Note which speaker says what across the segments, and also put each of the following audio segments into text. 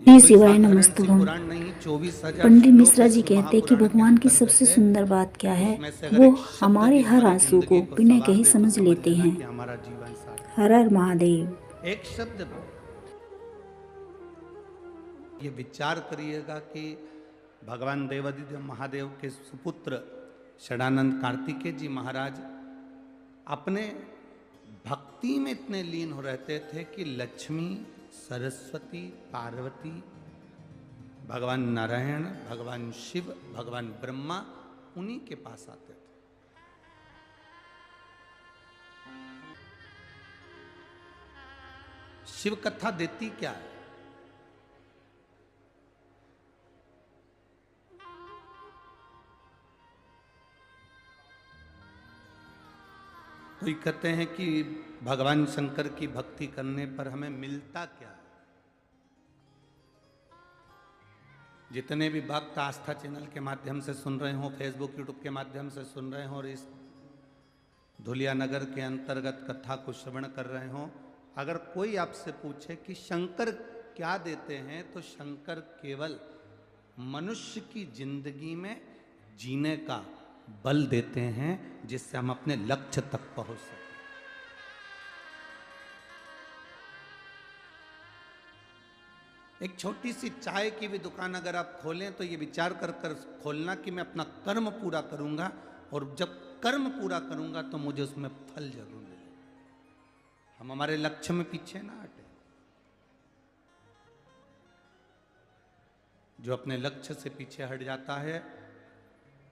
Speaker 1: ये
Speaker 2: श्री
Speaker 1: कोई
Speaker 2: शिवाय
Speaker 1: साधारण सी
Speaker 2: नमस्तुभम।
Speaker 1: पुराण नहीं, 24,000
Speaker 2: पंडित
Speaker 1: श्लोक
Speaker 2: मिश्रा
Speaker 1: इस
Speaker 2: जी कहते हैं कि
Speaker 1: महापुराण के
Speaker 2: भगवान की सबसे
Speaker 1: अंतर्गत है।
Speaker 2: सुंदर बात क्या है,
Speaker 1: उसमें से अगर
Speaker 2: वो
Speaker 1: एक शब्द
Speaker 2: हमारे
Speaker 1: भी
Speaker 2: हर
Speaker 1: हमारी
Speaker 2: आंसू को
Speaker 1: जिंदगी को
Speaker 2: बिना
Speaker 1: संवार
Speaker 2: कहे
Speaker 1: दे तो
Speaker 2: समझ
Speaker 1: समझ
Speaker 2: लेते
Speaker 1: लेना
Speaker 2: हैं।
Speaker 1: कि हमारा जीवन सार्थक
Speaker 2: हर हर महादेव।
Speaker 1: है। एक शब्द भी ये विचार करिएगा कि भगवान देवादिदेव महादेव के सुपुत्र षडानंद कार्तिकेय जी महाराज अपने भक्ति में इतने लीन हो रहते थे कि लक्ष्मी, सरस्वती, पार्वती, भगवान नारायण, भगवान शिव, भगवान ब्रह्मा उन्हीं के पास आते थे। शिव कथा देती क्या है? कोई कहते हैं कि भगवान शंकर की भक्ति करने पर हमें मिलता क्या है। जितने भी भक्त आस्था चैनल के माध्यम से सुन रहे हो, फेसबुक यूट्यूब के माध्यम से सुन रहे हो और इस धुलिया नगर के अंतर्गत कथा को श्रवण कर रहे हो, अगर कोई आपसे पूछे कि शंकर क्या देते हैं, तो शंकर केवल मनुष्य की जिंदगी में जीने का बल देते हैं, जिससे हम अपने लक्ष्य तक पहुंच सकें। एक छोटी सी चाय की भी दुकान अगर आप खोलें तो ये विचार कर कर खोलना कि मैं अपना कर्म पूरा करूंगा, और जब कर्म पूरा करूंगा तो मुझे उसमें फल जरूर मिलेगा। हम हमारे लक्ष्य में पीछे ना हटे। जो अपने लक्ष्य से पीछे हट जाता है,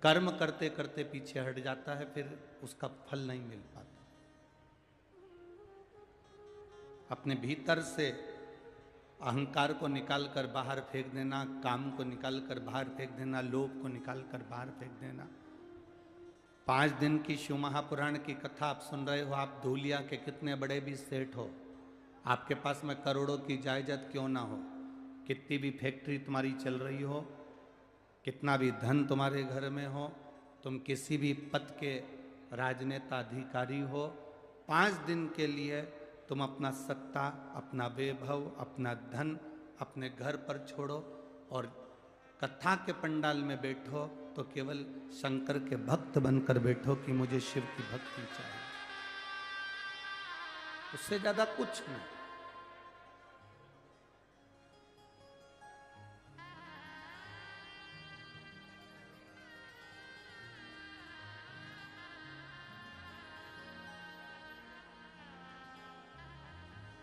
Speaker 1: कर्म करते करते पीछे हट जाता है, फिर उसका फल नहीं मिल पाता। अपने भीतर से अहंकार को निकाल कर बाहर फेंक देना, काम को निकाल कर बाहर फेंक देना, लोभ को निकाल कर बाहर फेंक देना। 5 दिन की शिव महापुराण की कथा आप सुन रहे हो। आप धूलिया के कितने बड़े भी सेठ हो, आपके पास में करोड़ों की जायदाद क्यों ना हो, कितनी भी फैक्ट्री तुम्हारी चल रही हो, कितना भी धन तुम्हारे घर में हो, तुम किसी भी पद के राजनेता अधिकारी हो, 5 दिन के लिए तुम अपना सत्ता, अपना वैभव, अपना धन अपने घर पर छोड़ो और कथा के पंडाल में बैठो, तो केवल शंकर के भक्त बनकर बैठो कि मुझे शिव की भक्ति चाहिए। उससे ज्यादा कुछ नहीं।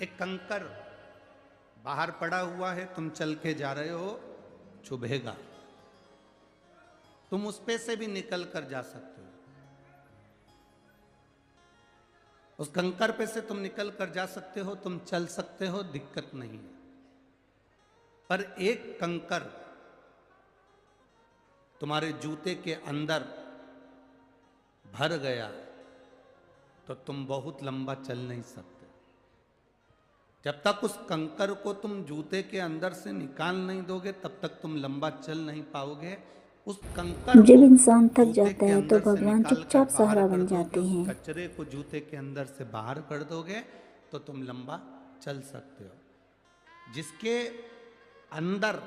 Speaker 1: एक कंकर बाहर पड़ा हुआ है, तुम चल के जा रहे हो, चुभेगा, तुम उस पे से भी निकल कर जा सकते हो। उस कंकर पे से तुम निकल कर जा सकते हो, तुम चल सकते हो, दिक्कत नहीं है। पर एक कंकर तुम्हारे जूते के अंदर भर गया तो तुम बहुत लंबा चल नहीं सकते। जब तक उस कंकर को तुम जूते के अंदर से निकाल नहीं दोगे, तब तक तुम लंबा चल नहीं पाओगे। उस कंकर
Speaker 2: जब
Speaker 1: को
Speaker 2: इंसान थक
Speaker 1: जूते
Speaker 2: जाता
Speaker 1: के
Speaker 2: है तो
Speaker 1: अंदर से
Speaker 2: भगवान
Speaker 1: निकाल कर
Speaker 2: चुपचाप
Speaker 1: बाहर
Speaker 2: सहारा
Speaker 1: कर
Speaker 2: बन
Speaker 1: दोगे,
Speaker 2: जाते
Speaker 1: उस
Speaker 2: हैं।
Speaker 1: कचरे को जूते के अंदर से बाहर कर दोगे, तो तुम लंबा चल सकते हो। जिसके अंदर,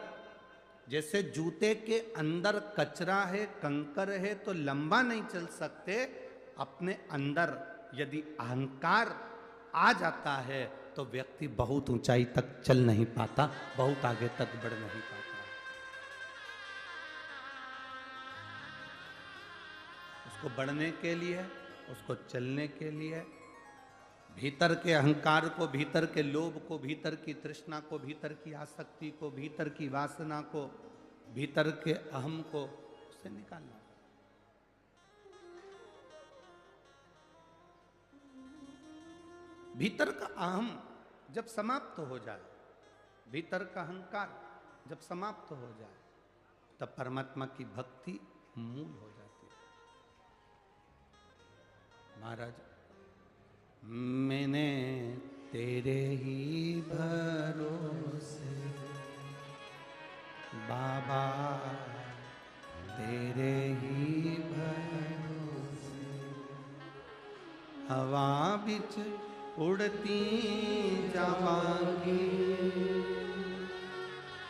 Speaker 1: जैसे जूते के अंदर कचरा है, कंकर है, तो लंबा नहीं चल सकते। अपने अंदर यदि अहंकार आ जाता है तो व्यक्ति बहुत ऊंचाई तक चल नहीं पाता, बहुत आगे तक बढ़ नहीं पाता। उसको बढ़ने के लिए, उसको चलने के लिए भीतर के अहंकार को, भीतर के लोभ को, भीतर की तृष्णा को, भीतर की आसक्ति को, भीतर की वासना को, भीतर के अहम को उससे निकालना। भीतर का अहम जब समाप्त हो जाए, भीतर का अहंकार जब समाप्त हो जाए, तब परमात्मा की भक्ति मूल हो जाती है। महाराज, मैंने तेरे ही भरोसे बाबा, तेरे ही भरोसे हवा बिच उड़ती जावांगी,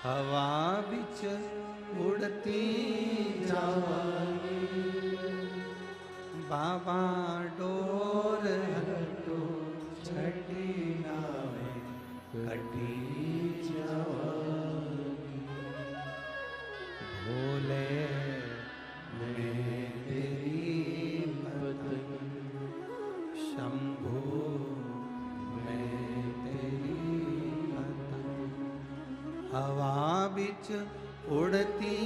Speaker 1: हवा बिच उड़ती जावांगी, बाबा डोर हटो छठी नावे कटी जावांगी। भोले मैं तेरी पत्नी, शंभू मैं तेरी पत्नी, हवा बिच उड़ती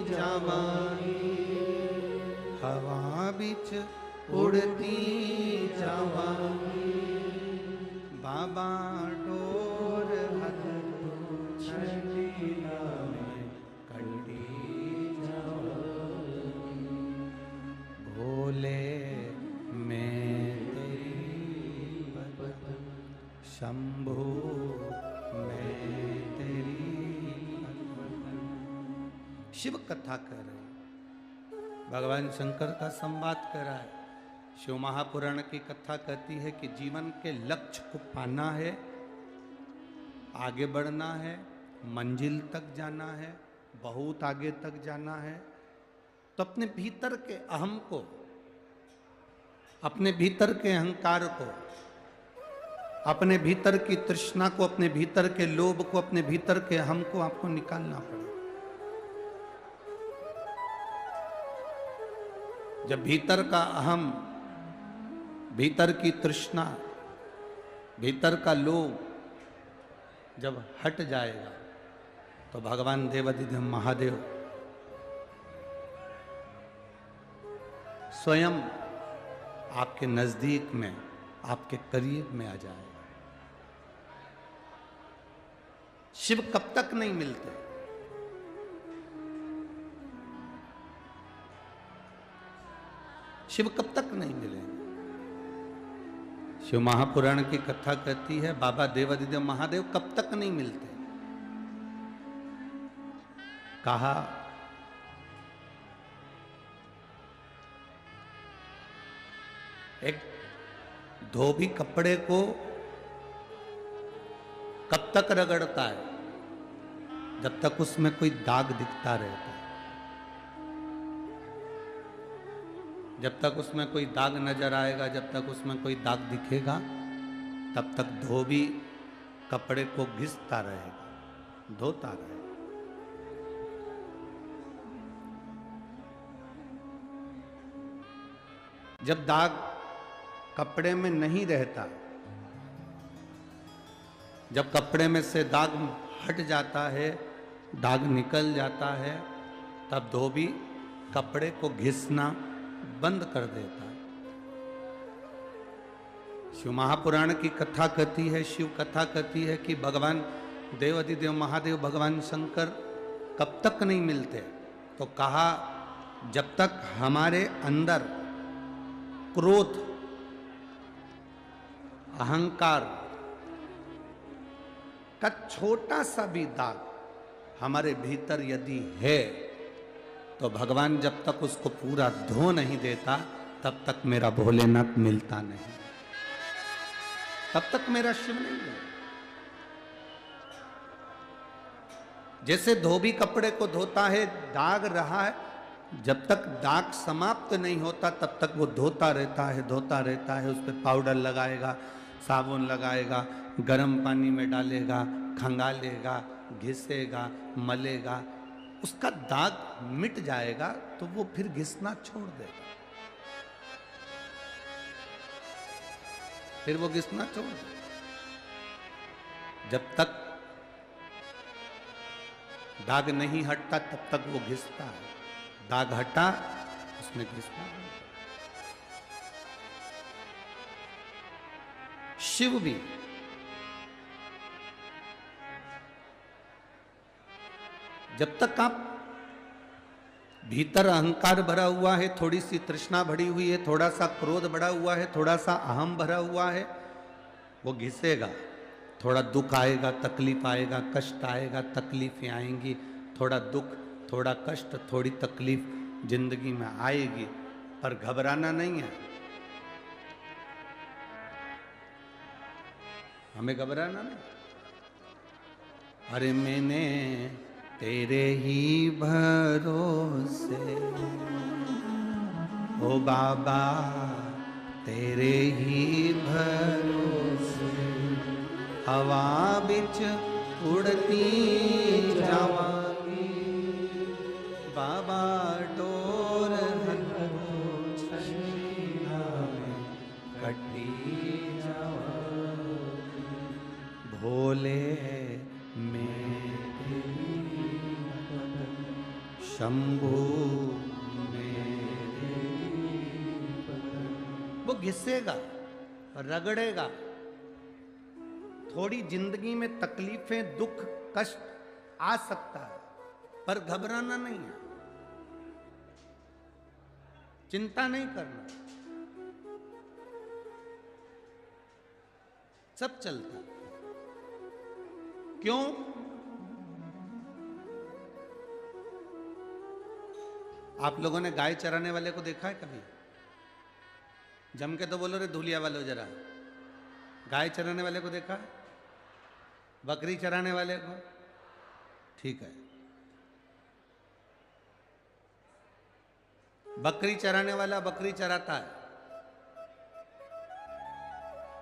Speaker 1: जावांगी, हवा बिच उड़ती जावांगी, बाबा डोर हटो छठी नावे कटी जावांगी। भोले मैं तेरी पत्नी, शंभू मैं तेरी पत्नी। शिव कथा कर रहे, भगवान शंकर का संवाद कर रहा है। शिव महापुराण की कथा कहती है कि जीवन के लक्ष्य को पाना है, आगे बढ़ना है, मंजिल तक जाना है, बहुत आगे तक जाना है, तो अपने भीतर के अहम को, अपने भीतर के अहंकार को, अपने भीतर की तृष्णा को, अपने भीतर के लोभ को, अपने भीतर के अहम को आपको निकालना पड़ेगा। जब भीतर का अहम, भीतर की तृष्णा, भीतर का लोभ जब हट जाएगा तो भगवान देवाधिदेव महादेव स्वयं आपके नजदीक में, आपके करीब में आ जाएगा। शिव कब तक नहीं मिलते? शिव कब तक नहीं मिलेंगे? शिव महापुराण की कथा कहती है बाबा देवाधिदेव महादेव कब तक नहीं मिलते। कहा एक धोबी कपड़े को कब तक रगड़ता है? जब तक उसमें कोई दाग दिखता रहता है। जब तक उसमें कोई दाग नजर आएगा, जब तक उसमें कोई दाग दिखेगा, तब तक धोबी कपड़े को घिसता रहेगा, धोता रहेगा। जब दाग कपड़े में नहीं रहता, जब कपड़े में से दाग हट जाता है, दाग निकल जाता है, तब धोबी कपड़े को घिसना बंद कर देता है। शिव महापुराण की कथा कहती है, शिव कथा कहती है कि भगवान देवाधिदेव महादेव, भगवान शंकर कब तक नहीं मिलते? तो कहा जब तक हमारे अंदर क्रोध, अहंकार का छोटा सा भी दाग हमारे भीतर यदि है, तो भगवान जब तक उसको पूरा धो नहीं देता, तब तक मेरा भोलेनाथ मिलता नहीं, तब तक मेरा शिव नहीं मिलता। जैसे धोबी कपड़े को धोता है, दाग रहा है, जब तक दाग समाप्त नहीं होता तब तक वो धोता रहता है, धोता रहता है। उस पर पाउडर लगाएगा, साबुन लगाएगा, गर्म पानी में डालेगा, खंगालेगा, घिसेगा, मलेगा, उसका दाग मिट जाएगा तो वो फिर घिसना छोड़ देगा, फिर वो घिसना छोड़ देगा। जब तक दाग नहीं हटता तब तक वो घिसता है, दाग हटा उसने घिसना है। शिव भी जब तक आप भीतर अहंकार भरा हुआ है, थोड़ी सी तृष्णा भरी हुई है, थोड़ा सा क्रोध भरा हुआ है, थोड़ा सा अहम भरा हुआ है, वो घिसेगा। थोड़ा दुख आएगा, तकलीफ आएगा, कष्ट आएगा, तकलीफें आएंगी, थोड़ा दुख, थोड़ा कष्ट, थोड़ी तकलीफ जिंदगी में आएगी, पर घबराना नहीं है, हमें घबराना नहीं। अरे मैंने तेरे ही भरोसे, ओ बाबा तेरे ही भरोसे, हवा बिच उड़ती जावांगी, बाबा डोर छछिया में कटी जावांगी, भोले मेरे शंभू मेरे। वो घिसेगा, रगड़ेगा, थोड़ी जिंदगी में तकलीफें, दुख, कष्ट आ सकता है, पर घबराना नहीं है, चिंता नहीं करना, सब चलता है। क्यों? आप लोगों ने गाय चराने वाले को देखा है कभी? जम के तो बोलो रे धूलिया वालों जरा। गाय चराने वाले को देखा है? बकरी चराने वाले को? ठीक है। बकरी चराने वाला बकरी चराता है,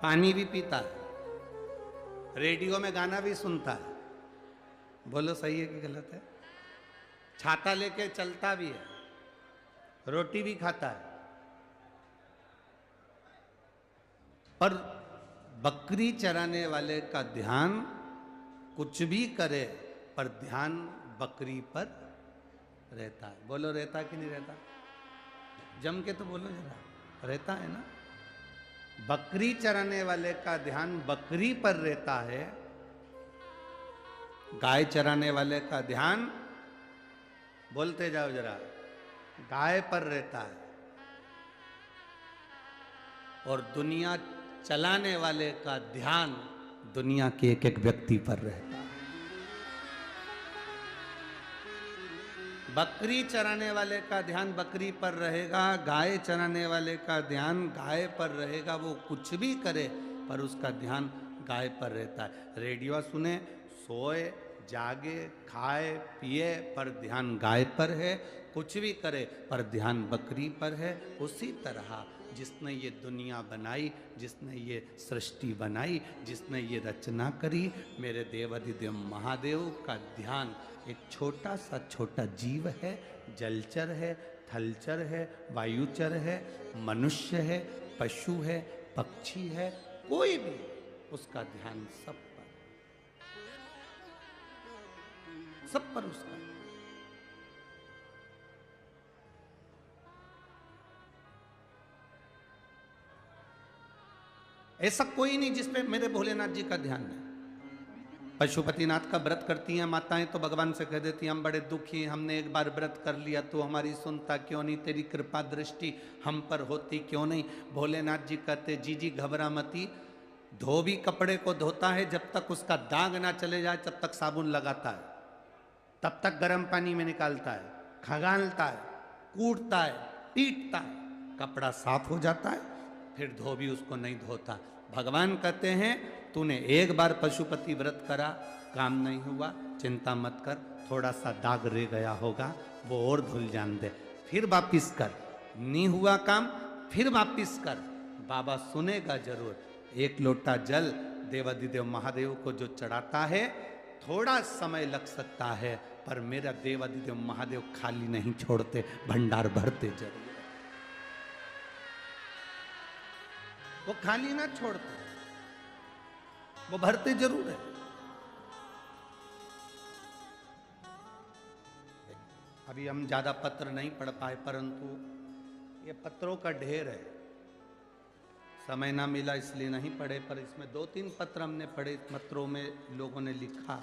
Speaker 1: पानी भी पीता है, रेडियो में गाना भी सुनता है, बोलो सही है कि गलत है? छाता लेके चलता भी है, रोटी भी खाता है, पर बकरी चराने वाले का ध्यान कुछ भी करे पर ध्यान बकरी पर रहता है। बोलो रहता कि नहीं रहता? जम के तो बोलो जरा, रहता है ना? बकरी चराने वाले का ध्यान बकरी पर रहता है, गाय चराने वाले का ध्यान, बोलते जाओ जरा, गाय पर रहता है, और दुनिया चलाने वाले का ध्यान दुनिया के एक एक व्यक्ति पर रहता है। बकरी चराने वाले का ध्यान बकरी पर रहेगा, गाय चराने वाले का ध्यान गाय पर रहेगा। वो कुछ भी करे पर उसका ध्यान गाय पर रहता है। रेडियो सुने, सोए, जागे, खाए, पिए, पर ध्यान गाय पर है। कुछ भी करे पर ध्यान बकरी पर है। उसी तरह जिसने ये दुनिया बनाई, जिसने ये सृष्टि बनाई, जिसने ये रचना करी, मेरे देवाधिदेव महादेव का ध्यान एक छोटा सा छोटा जीव है, जलचर है, थलचर है, वायुचर है, मनुष्य है, पशु है, पक्षी है, कोई भी, उसका ध्यान सब पर उसका। ऐसा कोई नहीं जिसपे मेरे भोलेनाथ जी का ध्यान नहीं। पशुपतिनाथ का व्रत करती हैं माताएं तो भगवान से कह देती हैं, हम बड़े दुखी, हमने एक बार व्रत कर लिया तो हमारी सुनता क्यों नहीं, तेरी कृपा दृष्टि हम पर होती क्यों नहीं। भोलेनाथ जी कहते, जी जी घबरा मती, धोबी कपड़े को धोता है, जब तक उसका दाग ना चले जाए तब तक साबुन लगाता है, तब तक गर्म पानी में निकालता है, खगालता है, कूटता है, पीटता है, कपड़ा साफ हो जाता है, फिर धोबी उसको नहीं धोता। भगवान कहते हैं, तूने एक बार पशुपति व्रत करा, काम नहीं हुआ, चिंता मत कर, थोड़ा सा दाग रह गया होगा, वो और धुल जान दे, फिर वापिस कर, नहीं हुआ काम फिर वापिस कर, बाबा सुनेगा जरूर। एक लोटा जल देवाधिदेव महादेव को जो चढ़ाता है, थोड़ा समय लग सकता है, पर मेरा देवाधिदेव महादेव खाली नहीं छोड़ते, भंडार भरते जरूर। वो खाली ना छोड़ते, वो भरते जरूर है। अभी हम ज्यादा पत्र नहीं पढ़ पाए, परंतु ये पत्रों का ढेर है, समय ना मिला इसलिए नहीं पढ़े, पर इसमें 2-3 पत्र हमने पढ़े। पत्रों में लोगों ने लिखा,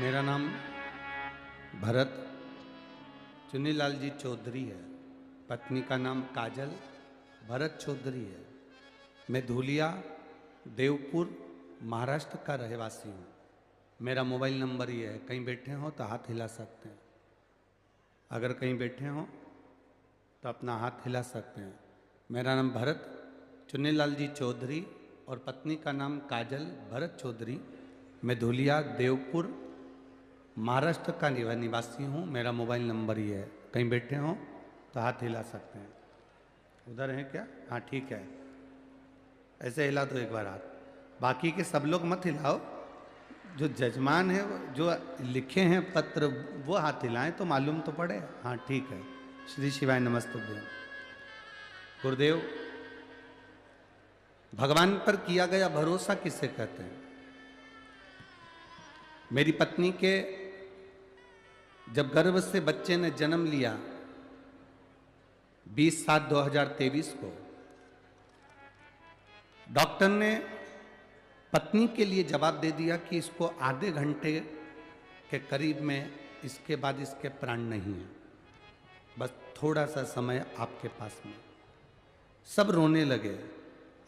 Speaker 1: मेरा नाम भरत चुन्नीलाल जी चौधरी है। पत्नी का नाम काजल भरत चौधरी है। मैं धूलिया देवपुर महाराष्ट्र का रहवासी हूँ। मेरा मोबाइल नंबर ये है, कहीं बैठे हो तो हाथ हिला सकते हैं। अगर कहीं बैठे हो तो अपना हाथ हिला सकते हैं। मेरा नाम भरत चुन्नीलाल जी चौधरी और पत्नी का नाम काजल भरत चौधरी। मैं धूलिया देवपुर महाराष्ट्र का निवासी हूँ। मेरा मोबाइल नंबर ये है, कहीं बैठे हो तो हाथ हिला सकते हैं। उधर हैं क्या? हाँ ठीक है, ऐसे हिला दो एक बार हाथ। बाकी के सब लोग मत हिलाओ, जो जजमान है जो लिखे हैं पत्र वो हाथ हिलाएं तो मालूम तो पड़े। हाँ ठीक है। श्री शिवाय नमस्तुभ्यं। गुरुदेव, भगवान पर किया गया भरोसा किसे कहते हैं? मेरी पत्नी के जब गर्भ से बच्चे ने जन्म लिया 20/7/2023 को, डॉक्टर ने पत्नी के लिए जवाब दे दिया कि इसको आधे घंटे के करीब में इसके बाद इसके प्राण नहीं है, बस थोड़ा सा समय आपके पास में। सब रोने लगे,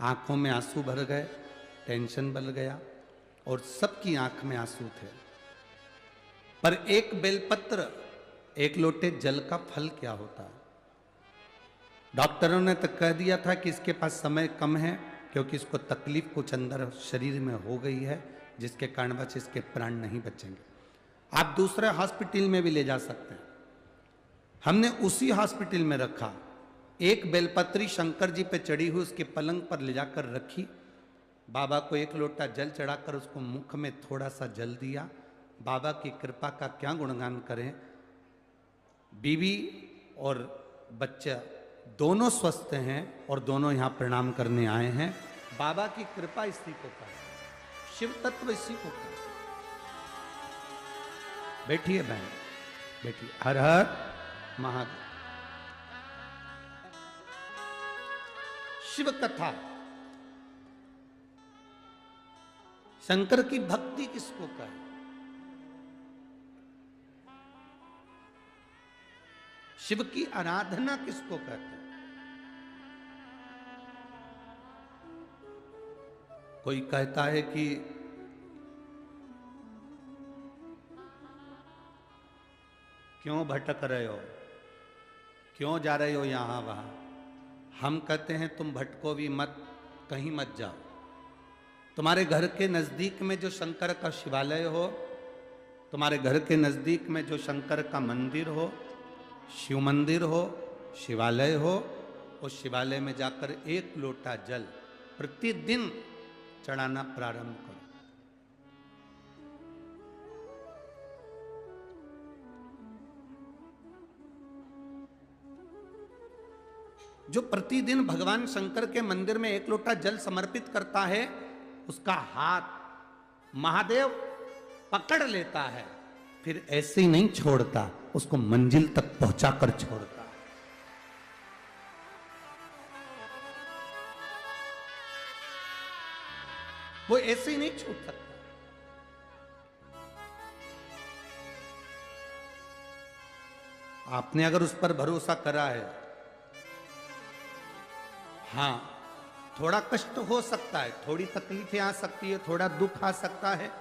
Speaker 1: आंखों में आंसू भर गए, टेंशन बढ़ गया और सबकी आंख में आंसू थे। पर एक बेलपत्र, एक लोटे जल का फल क्या होता है? डॉक्टरों ने तो कह दिया था कि इसके पास समय कम है क्योंकि इसको तकलीफ कुछ अंदर शरीर में हो गई है जिसके कारण बस इसके प्राण नहीं बचेंगे। आप दूसरे हॉस्पिटल में भी ले जा सकते हैं। हमने उसी हॉस्पिटल में रखा। एक बेलपत्री शंकर जी पे चढ़ी हुई उसके पलंग पर ले जाकर रखी। बाबा को एक लोटा जल चढ़ाकर उसको मुख में थोड़ा सा जल दिया। बाबा की कृपा का क्या गुणगान करें। बीवी और बच्चा दोनों स्वस्थ हैं और दोनों यहाँ प्रणाम करने आए हैं। बाबा की कृपा इसी को कहा, शिव तत्व इसी को कहा। बैठिए बहन, बैठिए। हर हर महादेव। शिव कथा, शंकर की भक्ति किसको कहे? शिव की आराधना किसको कहते हैं? कोई कहता है कि क्यों भटक रहे हो, क्यों जा रहे हो यहां वहां। हम कहते हैं तुम भटको भी मत, कहीं मत जाओ। तुम्हारे घर के नजदीक में जो शंकर का शिवालय हो, तुम्हारे घर के नजदीक में जो शंकर का मंदिर हो, शिव मंदिर हो, शिवालय हो, उस शिवालय में जाकर एक लोटा जल प्रतिदिन चढ़ाना प्रारंभ करो। जो प्रतिदिन भगवान शंकर के मंदिर में एक लोटा जल समर्पित करता है, उसका हाथ महादेव पकड़ लेता है, फिर ऐसे ही नहीं छोड़ता, उसको मंजिल तक पहुंचाकर छोड़ता है। वो ऐसे ही नहीं छूट सकता। आपने अगर उस पर भरोसा करा है, हाँ थोड़ा कष्ट हो सकता है, थोड़ी तकलीफें आ सकती है, थोड़ा दुख आ सकता है।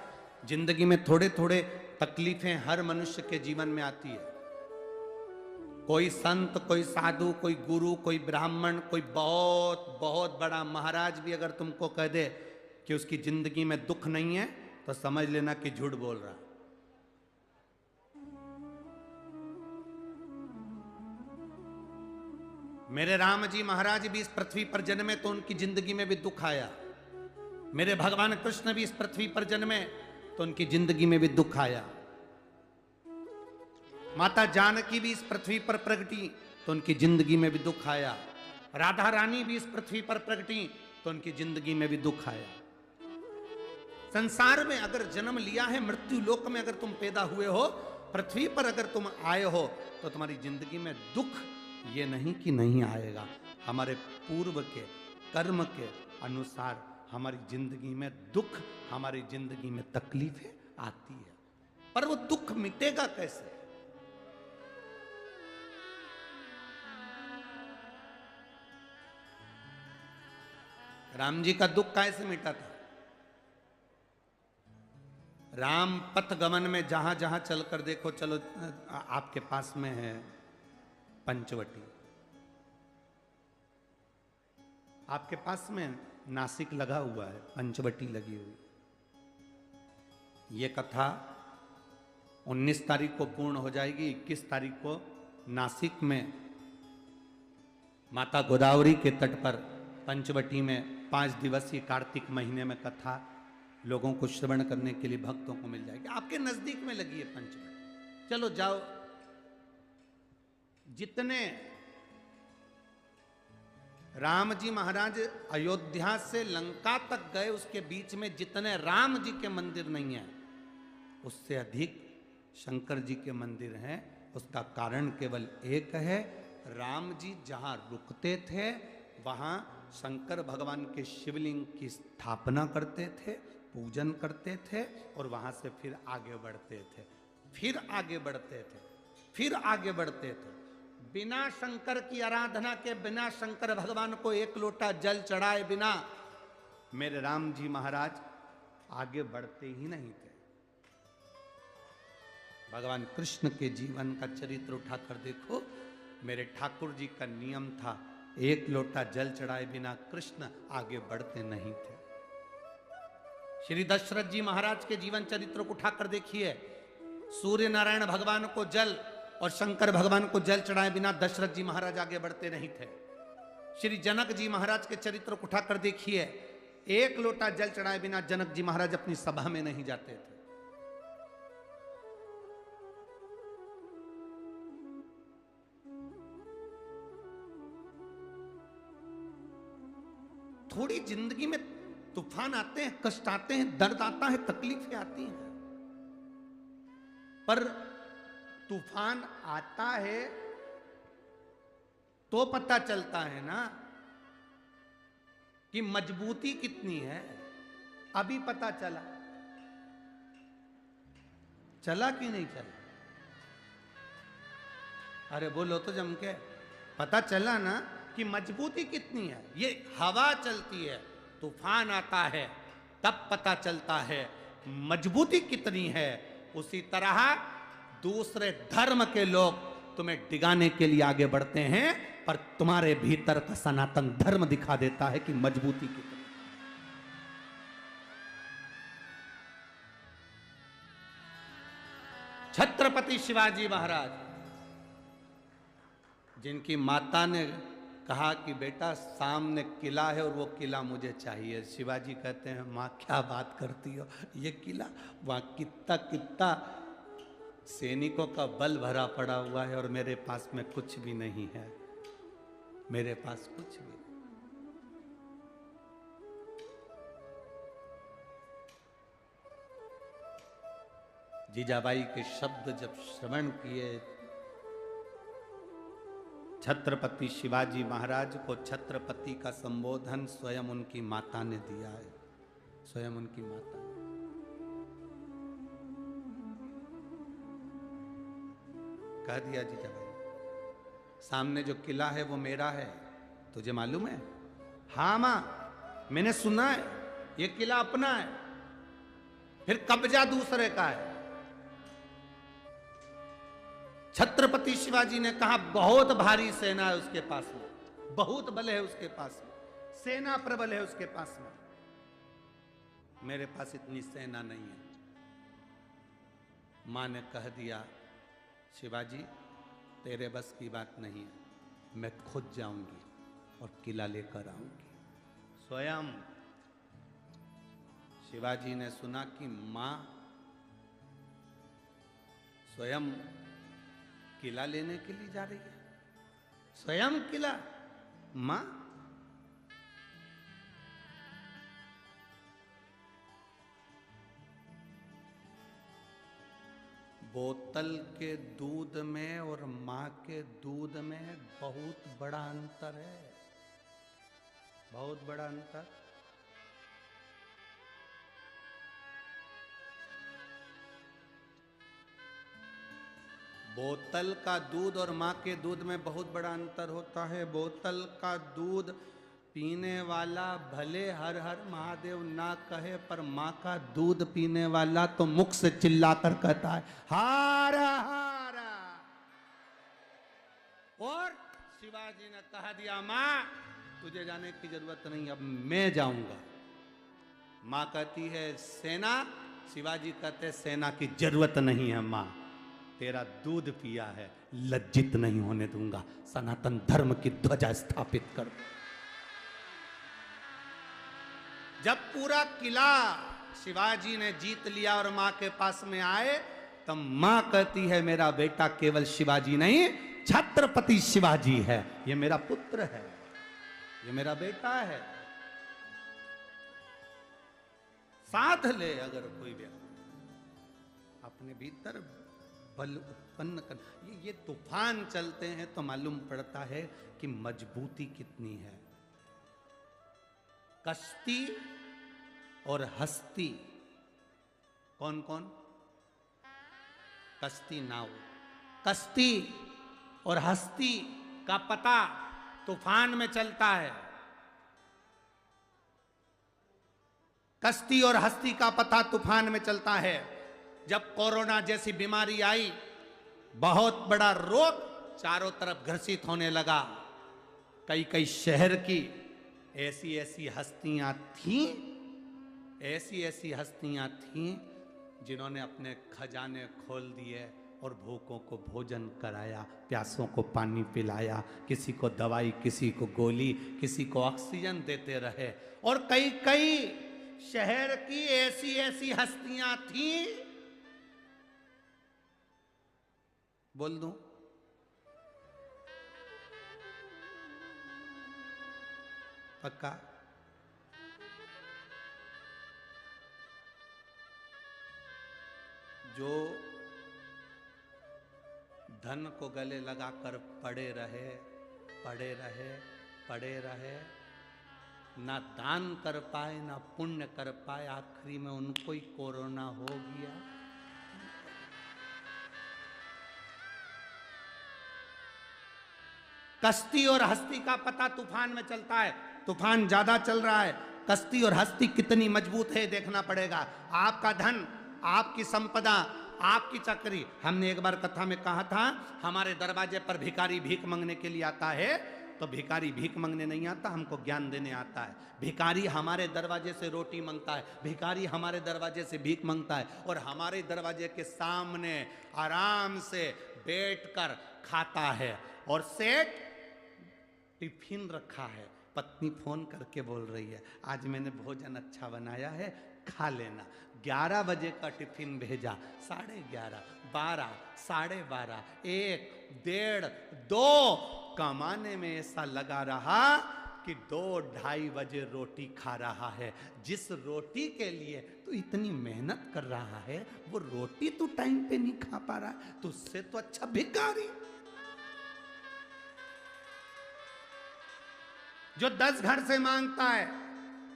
Speaker 1: जिंदगी में थोड़े थोड़े तकलीफें हर मनुष्य के जीवन में आती है। कोई संत, कोई साधु, कोई गुरु, कोई ब्राह्मण, कोई बहुत बहुत बड़ा महाराज भी अगर तुमको कह दे कि उसकी जिंदगी में दुख नहीं है, तो समझ लेना कि झूठ बोल रहा। मेरे राम जी महाराज भी इस पृथ्वी पर जन्मे तो उनकी जिंदगी में भी दुख आया। मेरे भगवान कृष्ण भी इस पृथ्वी पर जन्मे तो उनकी जिंदगी में भी दुख आया। माता जानकी भी इस पृथ्वी पर प्रगटी तो उनकी जिंदगी में भी दुख आया। राधा रानी भी इस पृथ्वी पर प्रगटी तो उनकी जिंदगी में भी दुख आया। संसार में अगर जन्म लिया है, मृत्यु लोक में अगर तुम पैदा हुए हो, पृथ्वी पर अगर तुम आए हो, तो तुम्हारी जिंदगी में दुख ये नहीं कि नहीं आएगा। हमारे पूर्व के कर्म के अनुसार हमारी जिंदगी में दुख, हमारी जिंदगी में तकलीफें आती है। पर वो दुख मिटेगा कैसे? राम जी का दुख कैसे मिटा था? राम पथ गमन में जहां जहां चलकर देखो, चलो आपके पास में है पंचवटी, आपके पास में नासिक लगा हुआ है, पंचवटी लगी हुई। ये कथा 19 तारीख को पूर्ण हो जाएगी। 21 तारीख को नासिक में माता गोदावरी के तट पर पंचवटी में 5 दिवसीय कार्तिक महीने में कथा लोगों को श्रवण करने के लिए भक्तों को मिल जाएगी। आपके नजदीक में लगी है पंचवटी, चलो जाओ। जितने राम जी महाराज अयोध्या से लंका तक गए, उसके बीच में जितने राम जी के मंदिर नहीं है, उससे अधिक शंकर जी के मंदिर हैं। उसका कारण केवल एक है, राम जी जहां रुकते थे वहां शंकर भगवान के शिवलिंग की स्थापना करते थे, पूजन करते थे और वहां से फिर आगे बढ़ते थे, फिर आगे बढ़ते थे, फिर आगे बढ़ते थे। बिना शंकर की आराधना के, बिना शंकर भगवान को एक लोटा जल चढ़ाए बिना मेरे राम जी महाराज आगे बढ़ते ही नहीं थे। भगवान कृष्ण के जीवन का चरित्र उठाकर देखो, मेरे ठाकुर जी का नियम था, एक लोटा जल चढ़ाए बिना कृष्ण आगे बढ़ते नहीं थे। श्री दशरथ जी महाराज के जीवन चरित्र को उठाकर देखिए, सूर्य नारायण भगवान को जल और शंकर भगवान को जल चढ़ाए बिना दशरथ जी महाराज आगे बढ़ते नहीं थे। श्री जनक जी महाराज के चरित्र को उठाकर देखिए, एक लोटा जल चढ़ाए बिना जनक जी महाराज अपनी सभा में नहीं जाते थे। थोड़ी जिंदगी में तूफान आते हैं, कष्ट आते हैं, दर्द आता है, तकलीफें आती हैं, पर तूफान आता है तो पता चलता है ना कि मजबूती कितनी है। अभी पता चला, चला कि नहीं चला? अरे बोलो तो जम के, पता चला ना कि मजबूती कितनी है। ये हवा चलती है, तूफान आता है, तब पता चलता है मजबूती कितनी है। उसी तरह दूसरे धर्म के लोग तुम्हें डिगाने के लिए आगे बढ़ते हैं, पर तुम्हारे भीतर का सनातन धर्म दिखा देता है कि मजबूती कितनी। छत्रपति शिवाजी महाराज, जिनकी माता ने कहा कि बेटा सामने किला है और वो किला मुझे चाहिए, शिवाजी कहते हैं माँ क्या बात करती हो, ये किला, वहां कितना कितना सैनिकों का बल भरा पड़ा हुआ है और मेरे पास में कुछ भी नहीं है, मेरे पास कुछ भी नहीं। जीजाबाई के शब्द जब श्रवण किए, छत्रपति शिवाजी महाराज को छत्रपति का संबोधन स्वयं उनकी माता ने दिया है, स्वयं उनकी माता ने। कह दिया जीजाबाई, सामने जो किला है वो मेरा है, तुझे मालूम है? हाँ मां, मैंने सुना है, ये किला अपना है, फिर कब्जा दूसरे का है। छत्रपति शिवाजी ने कहा बहुत भारी सेना है उसके पास में, बहुत बल है उसके पास में, सेना प्रबल है उसके पास में, मेरे पास इतनी सेना नहीं है। मां ने कह दिया शिवाजी तेरे बस की बात नहीं है, मैं खुद जाऊंगी और किला लेकर आऊंगी। स्वयं शिवाजी ने सुना कि मां स्वयं किला लेने के लिए जा रही है, स्वयं किला। मां बोतल के दूध में और मां के दूध में बहुत बड़ा अंतर है, बहुत बड़ा अंतर। बोतल का दूध और माँ के दूध में बहुत बड़ा अंतर होता है। बोतल का दूध पीने वाला भले हर हर महादेव ना कहे, पर माँ का दूध पीने वाला तो मुख से चिल्लाकर कहता है हार हार। और शिवाजी ने कहा दिया माँ तुझे जाने की जरूरत नहीं, अब मैं जाऊंगा। माँ कहती है सेना, शिवाजी कहते सेना की जरूरत नहीं है माँ, तेरा दूध पिया है, लज्जित नहीं होने दूंगा, सनातन धर्म की ध्वजा स्थापित कर। जब पूरा किला शिवाजी ने जीत लिया और मां के पास में आए, तब मां कहती है मेरा बेटा केवल शिवाजी नहीं, छत्रपति शिवाजी है, ये मेरा पुत्र है, ये मेरा बेटा है। साध ले अगर कोई व्यक्ति अपने भीतर बल उत्पन्न कर, ये तूफान चलते हैं तो मालूम पड़ता है कि मजबूती कितनी है। कश्ती और हस्ती, कौन कौन? कश्ती नाव, कश्ती और हस्ती का पता तूफान में चलता है। कश्ती और हस्ती का पता तूफान में चलता है। जब कोरोना जैसी बीमारी आई, बहुत बड़ा रोग चारों तरफ घर्षित होने लगा, कई कई शहर की ऐसी ऐसी हस्तियां थीं, ऐसी ऐसी हस्तियां थीं जिन्होंने अपने खजाने खोल दिए और भूखों को भोजन कराया, प्यासों को पानी पिलाया, किसी को दवाई, किसी को गोली, किसी को ऑक्सीजन देते रहे। और कई कई शहर की ऐसी ऐसी हस्तियां थीं, बोल दूं, पक्का, जो धन को गले लगाकर पड़े रहे, पड़े रहे, पड़े रहे, ना दान कर पाए ना पुण्य कर पाए, आखिरी में उनको ही कोरोना हो गया। कश्ती और हस्ती का पता तूफान में चलता है। तूफान ज्यादा चल रहा है, कश्ती और हस्ती कितनी मजबूत है देखना पड़ेगा। आपका धन, आपकी संपदा, आपकी चक्री। हमने एक बार कथा में कहा था, हमारे दरवाजे पर भिखारी भीख मांगने के लिए आता है, तो भिखारी भीख मांगने नहीं आता, हमको ज्ञान देने आता है। भिखारी हमारे दरवाजे से रोटी मांगता है, भिखारी हमारे दरवाजे से भीख मांगता है, और हमारे दरवाजे के सामने आराम से बैठकर खाता है। और सेठ टिफिन रखा है, पत्नी फोन करके बोल रही है आज मैंने भोजन अच्छा बनाया है, खा लेना। 11 बजे का टिफिन भेजा, 11:30, 12, 12:30, 1, 1:30, 2 कमाने में ऐसा लगा रहा कि 2-2:30 बजे रोटी खा रहा है। जिस रोटी के लिए तू इतनी मेहनत कर रहा है, वो रोटी तू टाइम पे नहीं खा पा रहा है, तो उससे तो अच्छा भिखारी जो 10 घर से मांगता है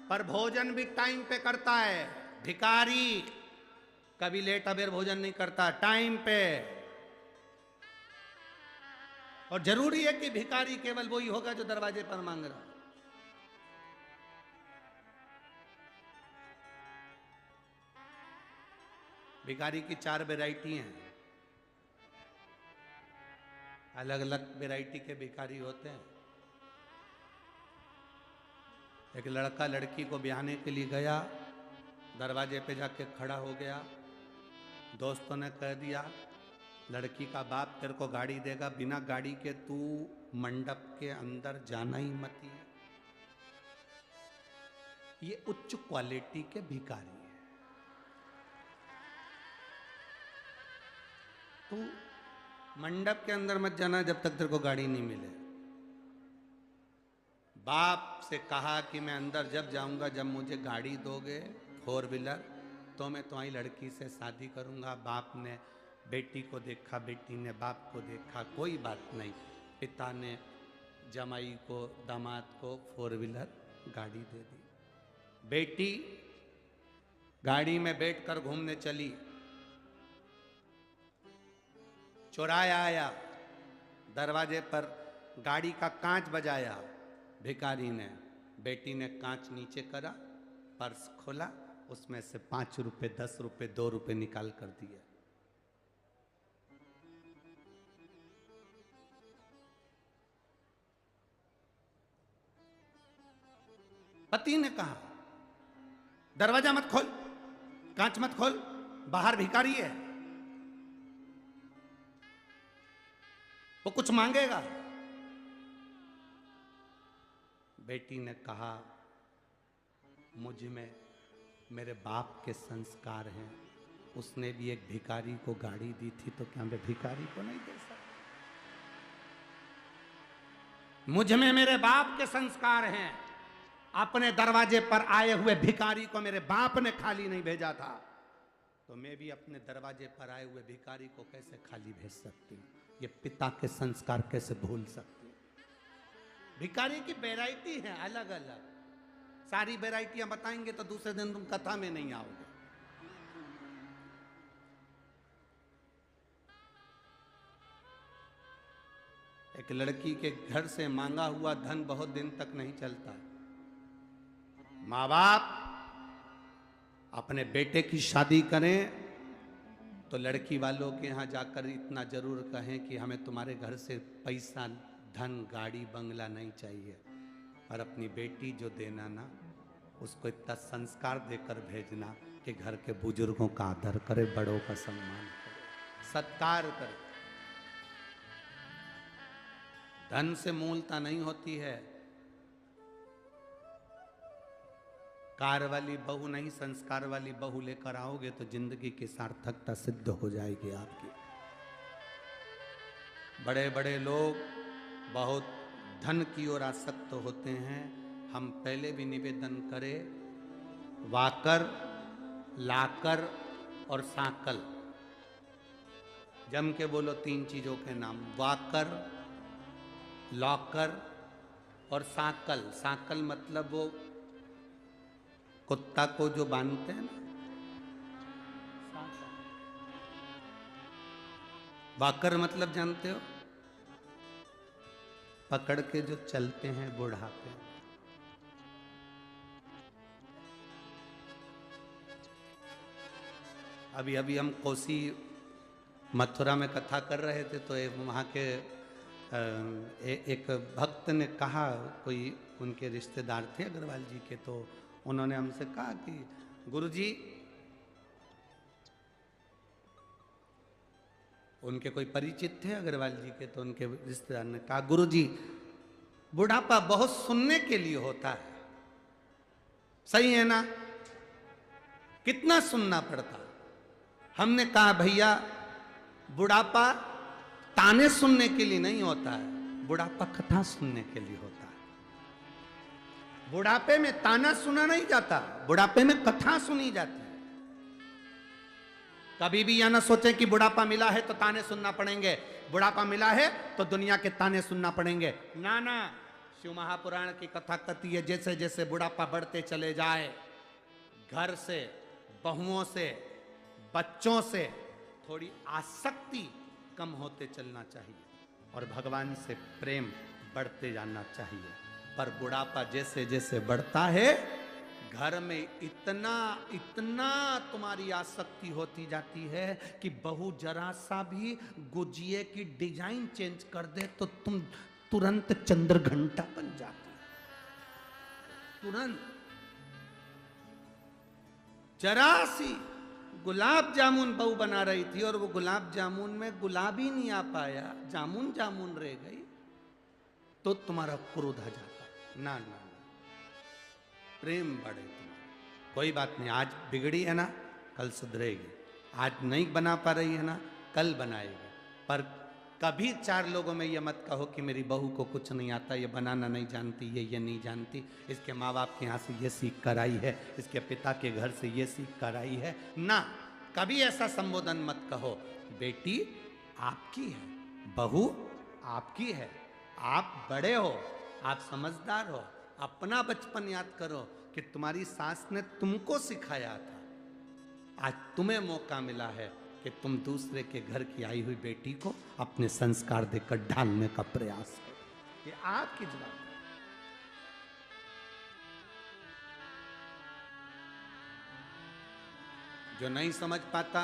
Speaker 1: पर भोजन भी टाइम पे करता है। भिखारी कभी लेट अबेर भोजन नहीं करता, टाइम पे। और जरूरी है कि भिखारी केवल वही होगा जो दरवाजे पर मांग रहा। भिखारी की 4 वैरायटी हैं, अलग अलग वैरायटी के भिखारी होते हैं। एक लड़का लड़की को ब्याहने के लिए गया, दरवाजे पे जाके खड़ा हो गया, दोस्तों ने कह दिया लड़की का बाप तेरे को गाड़ी देगा, बिना गाड़ी के तू मंडप के अंदर जाना ही मत। ये उच्च क्वालिटी के भिखारी है। तू मंडप के अंदर मत जाना जब तक तेरे को गाड़ी नहीं मिले। बाप से कहा कि मैं अंदर जब जाऊंगा जब मुझे गाड़ी दोगे 4 व्हीलर, तो मैं तुम्हारी लड़की से शादी करूंगा। बाप ने बेटी को देखा, बेटी ने बाप को देखा, कोई बात नहीं। पिता ने जमाई को, दामाद को 4 व्हीलर गाड़ी दे दी। बेटी गाड़ी में बैठकर घूमने चली। चौराया आया, दरवाजे पर गाड़ी का कांच बजाया, भिखारी ने, बेटी ने कांच नीचे करा, पर्स खोला, उसमें से 5 रुपए, 10 रुपए, 2 रुपए निकाल कर दिए। पति ने कहा दरवाजा मत खोल, कांच मत खोल, बाहर भिखारी है, वो कुछ मांगेगा। बेटी ने कहा मुझ में मेरे बाप के संस्कार हैं, उसने भी एक भिखारी को गाड़ी दी थी, तो क्या मैं भिखारी को नहीं दे सकता? मुझ में मेरे बाप के संस्कार हैं, अपने दरवाजे पर आए हुए भिखारी को मेरे बाप ने खाली नहीं भेजा था, तो मैं भी अपने दरवाजे पर आए हुए भिखारी को कैसे खाली भेज सकती हूँ? ये पिता के संस्कार कैसे भूल सकती हूँ? भिखारी की वैरायटी है अलग अलग, सारी वैरायटियां बताएंगे तो दूसरे दिन तुम कथा में नहीं आओगे। एक लड़की के घर से मांगा हुआ धन बहुत दिन तक नहीं चलता। माँ बाप अपने बेटे की शादी करें तो लड़की वालों के यहाँ जाकर इतना जरूर कहें कि हमें तुम्हारे घर से पैसा, धन, गाड़ी, बंगला नहीं चाहिए, और अपनी बेटी जो देना ना, उसको इतना संस्कार देकर भेजना कि घर के बुजुर्गों का आदर करे, बड़ों का सम्मान करे, सत्कार करे। धन से मूलता नहीं होती है। कार वाली बहू नहीं, संस्कार वाली बहू लेकर आओगे तो जिंदगी की सार्थकता सिद्ध हो जाएगी आपकी। बड़े बड़े लोग बहुत धन की ओर आसक्त होते हैं। हम पहले भी निवेदन करें, वाकर, लाकर और साकल, जम के बोलो 3 चीजों के नाम, वाकर, लॉकर और साकल। साकल मतलब वो कुत्ता को जो बांधते हैं ना, वाकर मतलब जानते हो, पकड़ के जो चलते हैं बुढ़ापे। अभी अभी हम कोसी मथुरा में कथा कर रहे थे, तो वहाँ के एक भक्त ने कहा, कोई उनके रिश्तेदार थे अग्रवाल जी के, तो उन्होंने हमसे कहा कि गुरुजी, उनके कोई परिचित थे अग्रवाल जी के, तो उनके रिश्तेदार ने कहा गुरुजी, बुढ़ापा बहुत सुनने के लिए होता है, सही है ना? कितना सुनना पड़ता? हमने कहा भैया, बुढ़ापा ताने सुनने के लिए नहीं होता है, बुढ़ापा कथा सुनने के लिए होता है। बुढ़ापे में ताना सुना नहीं जाता, बुढ़ापे में कथा सुनी जाती है। कभी भी यह ना सोचें कि बुढ़ापा मिला है तो ताने सुनना पड़ेंगे, बुढ़ापा मिला है तो दुनिया के ताने सुनना पड़ेंगे। ना ना, शिव महापुराण की कथा कहती है, जैसे जैसे बुढ़ापा बढ़ते चले जाए, घर से, बहुओं से, बच्चों से थोड़ी आसक्ति कम होते चलना चाहिए और भगवान से प्रेम बढ़ते जाना चाहिए। पर बुढ़ापा जैसे जैसे बढ़ता है, घर में इतना इतना तुम्हारी आसक्ति होती जाती है कि बहू जरा सा भी गुजिये की डिजाइन चेंज कर दे तो तुम तुरंत चंद्रघंटा बन जाती, तुरंत। जरा सी गुलाब जामुन बहू बना रही थी और वो गुलाब जामुन में गुलाब ही नहीं आ पाया, जामुन जामुन रह गई, तो तुम्हारा क्रोध आ जाता। ना ना ना, प्रेम बढ़े तुम्हारा। कोई बात नहीं, आज बिगड़ी है ना, कल सुधरेगी। आज नहीं बना पा रही है ना, कल बनाएगी। पर कभी 4 लोगों में ये मत कहो कि मेरी बहू को कुछ नहीं आता, ये बनाना नहीं जानती, ये नहीं जानती, इसके माँ बाप के यहाँ से ये सीख कर आई है, इसके पिता के घर से ये सीख कर आई है। ना, कभी ऐसा संबोधन मत कहो। बेटी आपकी है, बहू आपकी है, आप बड़े हो, आप समझदार हो। अपना बचपन याद करो कि तुम्हारी सास ने तुमको सिखाया था, आज तुम्हें मौका मिला है, कि तुम दूसरे के घर की आई हुई बेटी को अपने संस्कार देकर ढालने का प्रयास करो। ये आपकी जवाबदारी। जो नहीं समझ पाता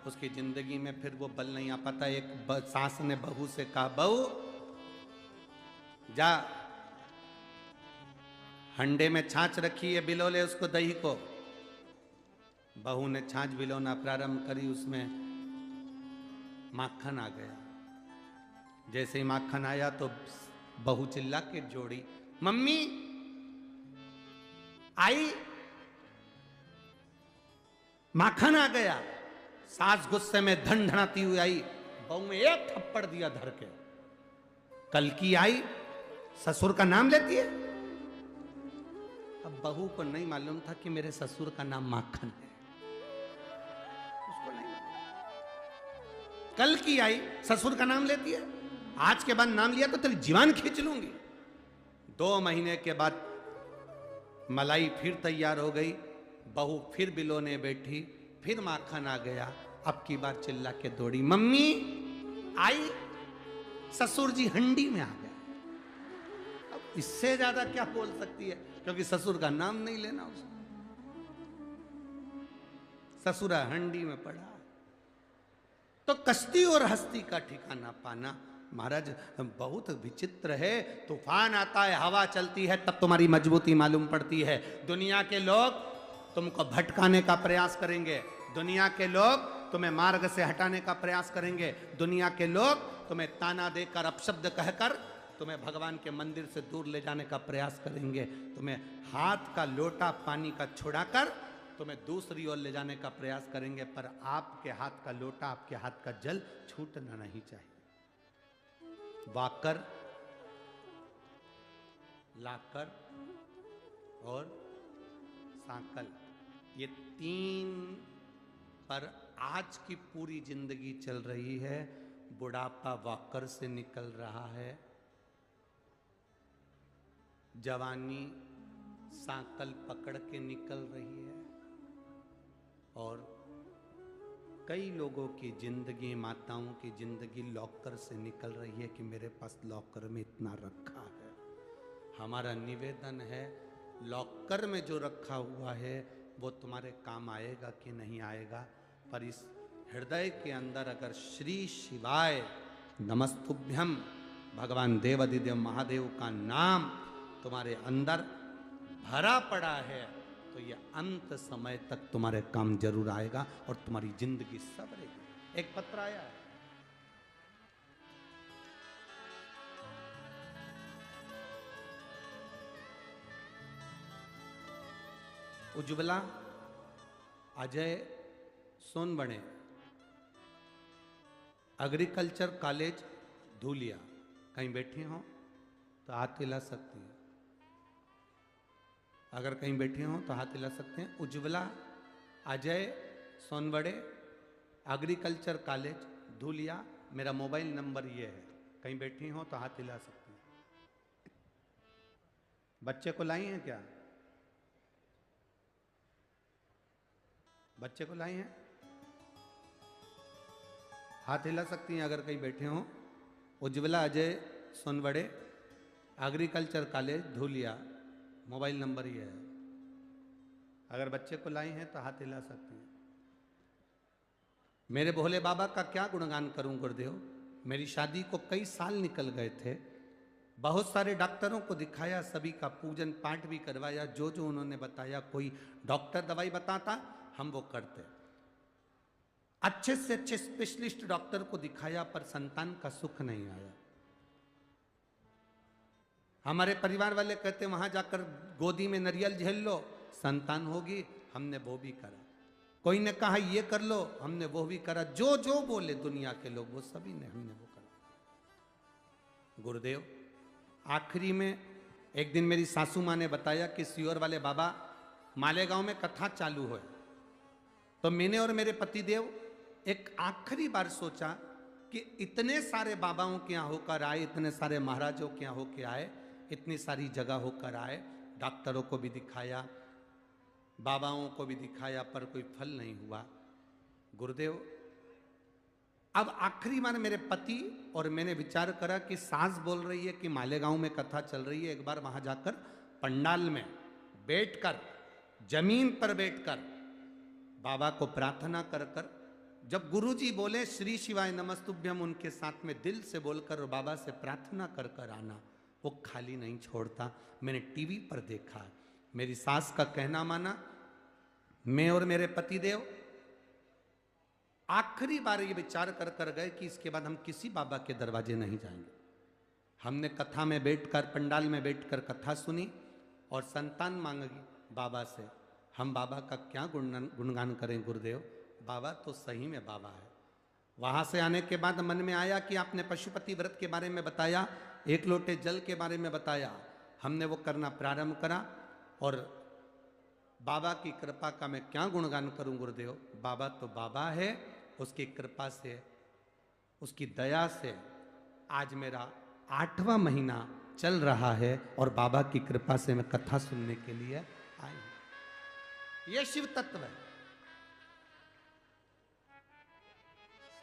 Speaker 1: उसकी जिंदगी में फिर वो बल नहीं आ पाता। एक सास ने बहू से कहा, बहू जा हंडे में छाछ रखी है, बिलो ले उसको दही को। बहू ने छाछ बिलोना प्रारंभ करी, उसमें माखन आ गया। जैसे ही माखन आया तो बहू चिल्ला के जोड़ी, मम्मी आई, माखन आ गया। सास गुस्से में धन धनाती हुई आई, बहू में एक थप्पड़ दिया धर के। कल की आई ससुर का नाम लेती है। अब बहू को नहीं मालूम था कि मेरे ससुर का नाम माखन है, उसको नहीं मालूम। कल की आई ससुर का नाम लेती है, आज के बाद नाम लिया तो तेरी जीवान खींच लूंगी। 2 महीने के बाद मलाई फिर तैयार हो गई, बहू फिर बिलोने बैठी, फिर माखन आ गया। अब की बार चिल्ला के दौड़ी, मम्मी आई, ससुर जी हंडी में आ गया। अब इससे ज्यादा क्या बोल सकती है, क्योंकि ससुर का नाम नहीं लेना उसको। ससुरा हंडी में पड़ा। तो कश्ती और हस्ती का ठिकाना पाना महाराज बहुत विचित्र है। तूफान आता है, हवा चलती है, तब तुम्हारी मजबूती मालूम पड़ती है। दुनिया के लोग तुमको भटकाने का प्रयास करेंगे, दुनिया के लोग तुम्हें मार्ग से हटाने का प्रयास करेंगे, दुनिया के लोग तुम्हें ताना देकर अपशब्द कहकर तुम्हें भगवान के मंदिर से दूर ले जाने का प्रयास करेंगे, तुम्हें हाथ का लोटा पानी का छुड़ाकर तुम्हें दूसरी ओर ले जाने का प्रयास करेंगे। पर आपके हाथ का लोटा, आपके हाथ का जल छूटना नहीं चाहिए। वाकर, लाकर और सांकल, ये 3 पर आज की पूरी जिंदगी चल रही है। बुढ़ापा वाकर से निकल रहा है, जवानी सांकल पकड़ के निकल रही है। और कई लोगों की जिंदगी, माताओं की जिंदगी लॉकर से निकल रही है कि मेरे पास लॉकर में इतना रखा है। हमारा निवेदन है, लॉकर में जो रखा हुआ है वो तुम्हारे काम आएगा कि नहीं आएगा, पर इस हृदय के अंदर अगर श्री शिवाय नमस्तुभ्यम भगवान देवाधिदेव महादेव का नाम तुम्हारे अंदर भरा पड़ा है तो ये अंत समय तक तुम्हारे काम जरूर आएगा और तुम्हारी जिंदगी सवरेगी। एक पत्र आया है, उज्ज्वला अजय सोनबणे, एग्रीकल्चर कॉलेज धूलिया, कहीं बैठी हो तो हाथ हिला सकती हैं। अगर कहीं बैठे हो तो हाथ हिला सकते हैं। उज्ज्वला अजय सोनबड़े, एग्रीकल्चर कॉलेज धूलिया, मेरा मोबाइल नंबर ये है। कहीं बैठी हो तो हाथ हिला सकते हैं। बच्चे को लाई हैं क्या? बच्चे को लाई हैं? हाथ हिला सकती हैं अगर कहीं बैठे हो। Ujjwala Ajay Sonbade, agriculture college Dhulia, mobile number ये है। अगर बच्चे को लाई हैं तो हाथ हिला सकती हैं। मेरे भोले बाबा का क्या गुणगान करूं गुरुदेव। मेरी शादी को कई साल निकल गए थे, बहुत सारे डॉक्टरों को दिखाया, सभी का पूजन पाठ भी करवाया, जो जो उन्होंने बताया। कोई डॉक्टर दवाई बताता हम वो करते, अच्छे से अच्छे स्पेशलिस्ट डॉक्टर को दिखाया, पर संतान का सुख नहीं आया। हमारे परिवार वाले कहते वहां जाकर गोदी में नारियल झेल लो, संतान होगी। हमने वो भी करा। कोई ने कहा ये कर लो, हमने वो भी करा। जो जो बोले दुनिया के लोग वो सभी ने, हमने वो करा। गुरुदेव आखिरी में एक दिन मेरी सासू माँ ने बताया कि सियोर वाले बाबा मालेगांव में कथा चालू है। तो मैंने और मेरे पतिदेव एक आखिरी बार सोचा कि इतने सारे बाबाओं के यहाँ होकर आए, इतने सारे महाराजों के यहाँ होकर आए, इतनी सारी जगह होकर आए, डॉक्टरों को भी दिखाया, बाबाओं को भी दिखाया, पर कोई फल नहीं हुआ। गुरुदेव अब आखिरी बार मेरे पति और मैंने विचार करा कि सास बोल रही है कि मालेगांव में कथा चल रही है, एक बार वहां जाकर पंडाल में बैठकर, जमीन पर बैठकर बाबा को प्रार्थना कर कर, जब गुरुजी बोले श्री शिवाय नमस्तुभ्यम, उनके साथ में दिल से बोलकर बाबा से प्रार्थना कर कर आना, वो खाली नहीं छोड़ता। मैंने टीवी पर देखा, मेरी सास का कहना माना, मैं और मेरे पतिदेव आखिरी बार ये विचार कर कर गए कि इसके बाद हम किसी बाबा के दरवाजे नहीं जाएंगे। हमने कथा में बैठकर, पंडाल में बैठकर कथा सुनी और संतान मांगी बाबा से। हम बाबा का क्या गुणगान करें गुरुदेव, बाबा तो सही में बाबा है। वहां से आने के बाद मन में आया कि आपने पशुपति व्रत के बारे में बताया, एक लोटे जल के बारे में बताया, हमने वो करना प्रारंभ करा और बाबा की कृपा का मैं क्या गुणगान करूं गुरुदेव, बाबा तो बाबा है, उसकी कृपा से, उसकी दया से आज मेरा 8वां महीना चल रहा है और बाबा की कृपा से मैं कथा सुनने के लिए आई हूं। यह शिव तत्व है।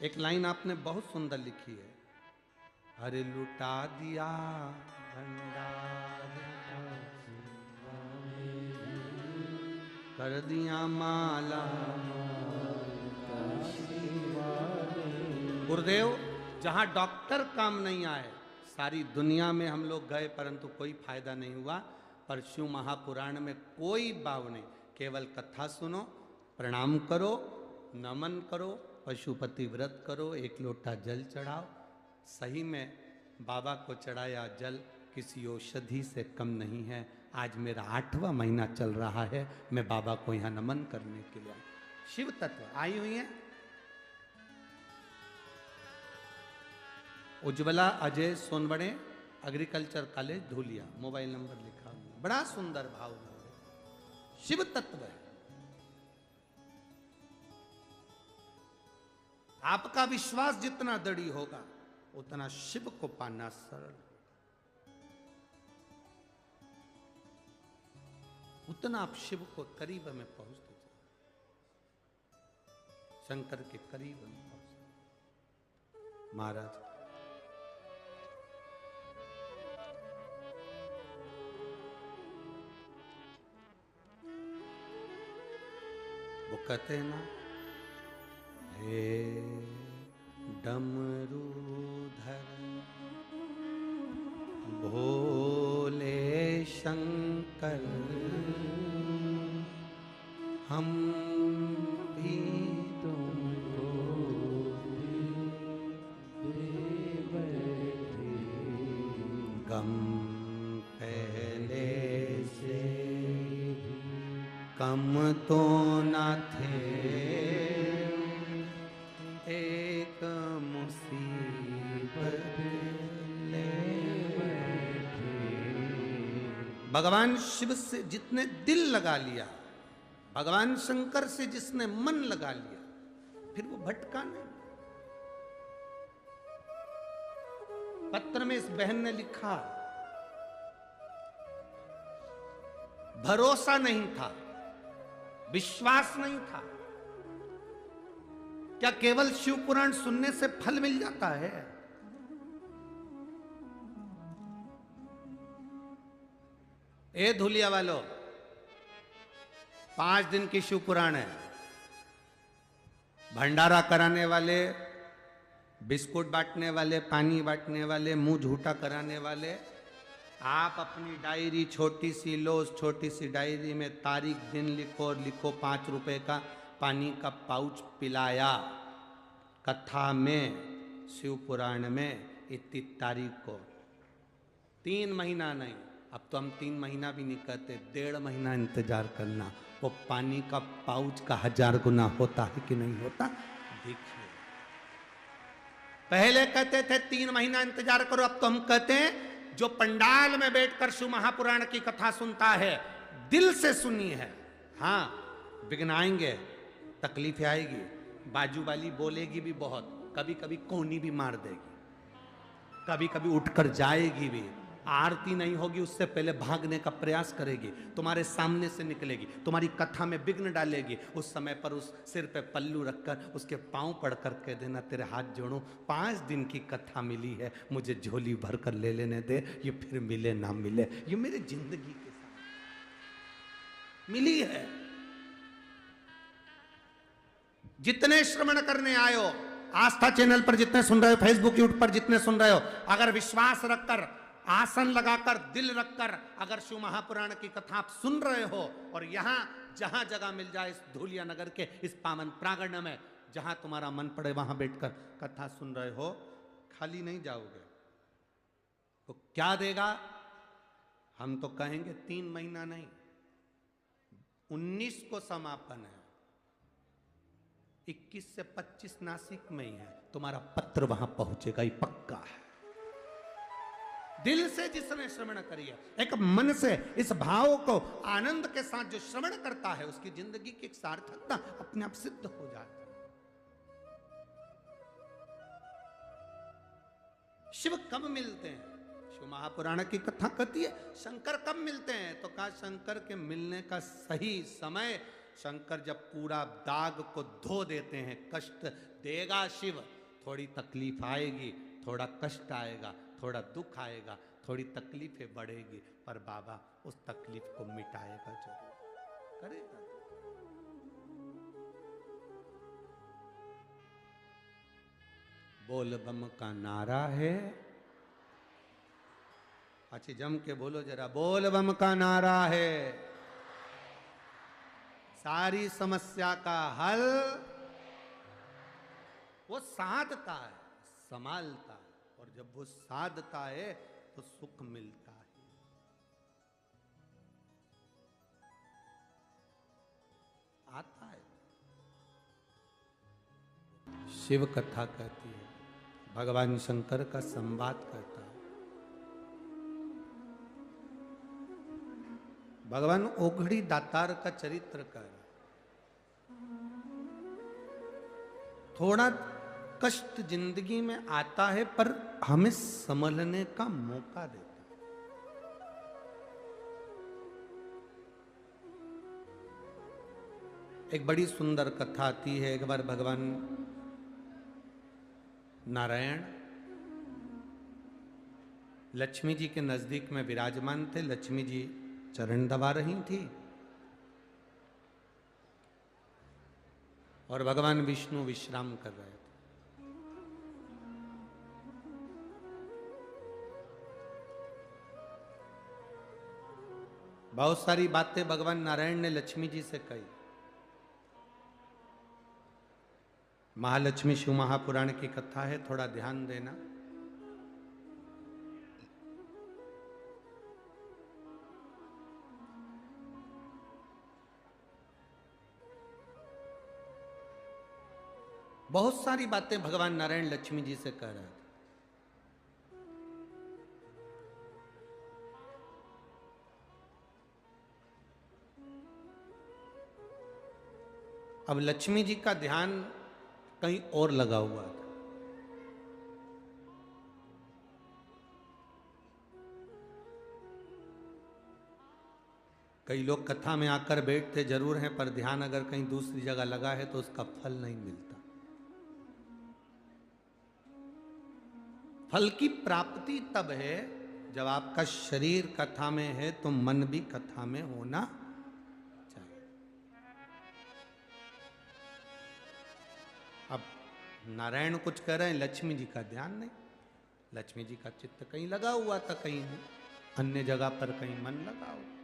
Speaker 1: एक लाइन आपने बहुत सुंदर लिखी है, अरे लुटा दिया भंडार कर दिया माला। गुरुदेव, जहां डॉक्टर काम नहीं आए, सारी दुनिया में हम लोग गए परंतु कोई फायदा नहीं हुआ, पर शिव महापुराण में कोई भाव नहीं, केवल कथा सुनो, प्रणाम करो, नमन करो, पशुपति व्रत करो, एक लोटा जल चढ़ाओ। सही में बाबा को चढ़ाया जल किसी औषधि से कम नहीं है। आज मेरा 8वां महीना चल रहा है, मैं बाबा को यहाँ नमन करने के लिए। शिव तत्व आई हुई है। Ujjwala Ajay Sonawade, agriculture college Dhulia, mobile number लिखा हुआ, बड़ा सुंदर भाव है। शिव तत्व है। आपका विश्वास जितना दृढ़ होगा उतना शिव को पाना सरल, उतना आप शिव को करीब में पहुंचते जाए, शंकर के करीब में पहुंचते। महाराज वो कहते ना, हे डमरूधर भोले शंकर, हम भी तुमको दे बैठे, गम पहले से कम तो न थे, एक मुसीबत ले बैठे। भगवान शिव से जितने दिल लगा लिया, भगवान शंकर से जिसने मन लगा लिया, फिर वो भटका नहीं। पत्र में इस बहन ने लिखा, भरोसा नहीं था, विश्वास नहीं था। क्या केवल शिव पुराण सुनने से फल मिल जाता है? ए धुलिया वालों, 5 दिन की शिव पुराण है। भंडारा कराने वाले, बिस्कुट बांटने वाले, पानी बांटने वाले, मुंह झूठा कराने वाले, आप अपनी डायरी छोटी सी लो, उस छोटी सी डायरी में तारीख दिन लिखो और लिखो 5 रुपए का पानी का पाउच पिलाया कथा में, शिव पुराण में इतनी तारीख को। 3 महीना नहीं, अब तो हम 3 महीना भी नहीं कहते, 1.5 महीना इंतजार करना। वो पानी का पाउच का 1000 गुना होता है कि नहीं होता? देखिए, पहले कहते थे 3 महीना इंतजार करो, अब तो हम कहते हैं जो पंडाल में बैठकर शिव महापुराण की कथा सुनता है, दिल से सुनी है। हाँ, विघ्न आएंगे, तकलीफें आएगी, बाजू वाली बोलेगी भी बहुत, कभी कभी कोनी भी मार देगी, कभी कभी उठकर जाएगी भी, आरती नहीं होगी उससे पहले भागने का प्रयास करेगी, तुम्हारे सामने से निकलेगी, तुम्हारी कथा में विघ्न डालेगी। उस समय पर उस सिर पे पल्लू रखकर उसके पांव पड़ कर कह देना, तेरे हाथ जोड़ो, 5 दिन की कथा मिली है, मुझे झोली भर कर ले लेने दे, ये फिर मिले ना मिले, ये मेरी जिंदगी के साथ मिली है। जितने श्रवण करने आयो, आस्था चैनल पर जितने सुन रहे हो, फेसबुक यूट्यूब पर जितने सुन रहे हो, अगर विश्वास रखकर, आसन लगाकर, दिल रखकर अगर शिव महापुराण की कथा आप सुन रहे हो और यहां जहां जगह मिल जाए इस धूलिया नगर के इस पावन प्रांगण में, जहां तुम्हारा मन पड़े वहां बैठकर कथा सुन रहे हो, खाली नहीं जाओगे। तो क्या देगा? हम तो कहेंगे 3 महीना नहीं, 19 को समापन है, 21 से 25 नासिक में ही है, तुम्हारा पत्र वहां पहुंचेगा, ही पक्का है। दिल से जिसने श्रवण करी है, एक मन से इस भाव को आनंद के साथ जो श्रवण करता है, उसकी जिंदगी की एक सार्थकता अपने आप सिद्ध हो जाती है। शिव कब मिलते हैं? शिव महापुराण की कथा कहती है शंकर कब मिलते हैं, तो कहा शंकर के मिलने का सही समय, शंकर जब पूरा दाग को धो देते हैं। कष्ट देगा शिव, थोड़ी तकलीफ आएगी, थोड़ा कष्ट आएगा, थोड़ा दुख आएगा, थोड़ी तकलीफें बढ़ेगी, पर बाबा उस तकलीफ को मिटाएगा जरूर, करेगा। बोल बम का नारा है, अच्छी जम के बोलो जरा, बोल बम का नारा है, सारी समस्या का हल वो साधता है, संभालता है, और जब वो साधता है तो सुख मिलता है। आता है। शिव कथा कहती है, भगवान शंकर का संवाद कहता है। भगवान ओघड़ी दातार का चरित्र कर, थोड़ा कष्ट जिंदगी में आता है पर हमें संभलने का मौका देता है। एक बड़ी सुंदर कथा आती है। एक बार भगवान नारायण लक्ष्मी जी के नजदीक में विराजमान थे। लक्ष्मी जी चरण दबा रही थी और भगवान विष्णु विश्राम कर रहे थे। बहुत सारी बातें भगवान नारायण ने लक्ष्मी जी से कही। महालक्ष्मी शिव महापुराण की कथा है, थोड़ा ध्यान देना। बहुत सारी बातें भगवान नारायण लक्ष्मी जी से कह रहे थे। अब लक्ष्मी जी का ध्यान कहीं और लगा हुआ था। कई लोग कथा में आकर बैठते जरूर हैं, पर ध्यान अगर कहीं दूसरी जगह लगा है तो उसका फल नहीं मिलता। फल की प्राप्ति तब है जब आपका शरीर कथा में है तो मन भी कथा में होना चाहिए। अब नारायण कुछ कह रहे हैं, लक्ष्मी जी का ध्यान नहीं। लक्ष्मी जी का चित्त कहीं लगा हुआ था, कहीं अन्य जगह पर कहीं मन लगा हुआ।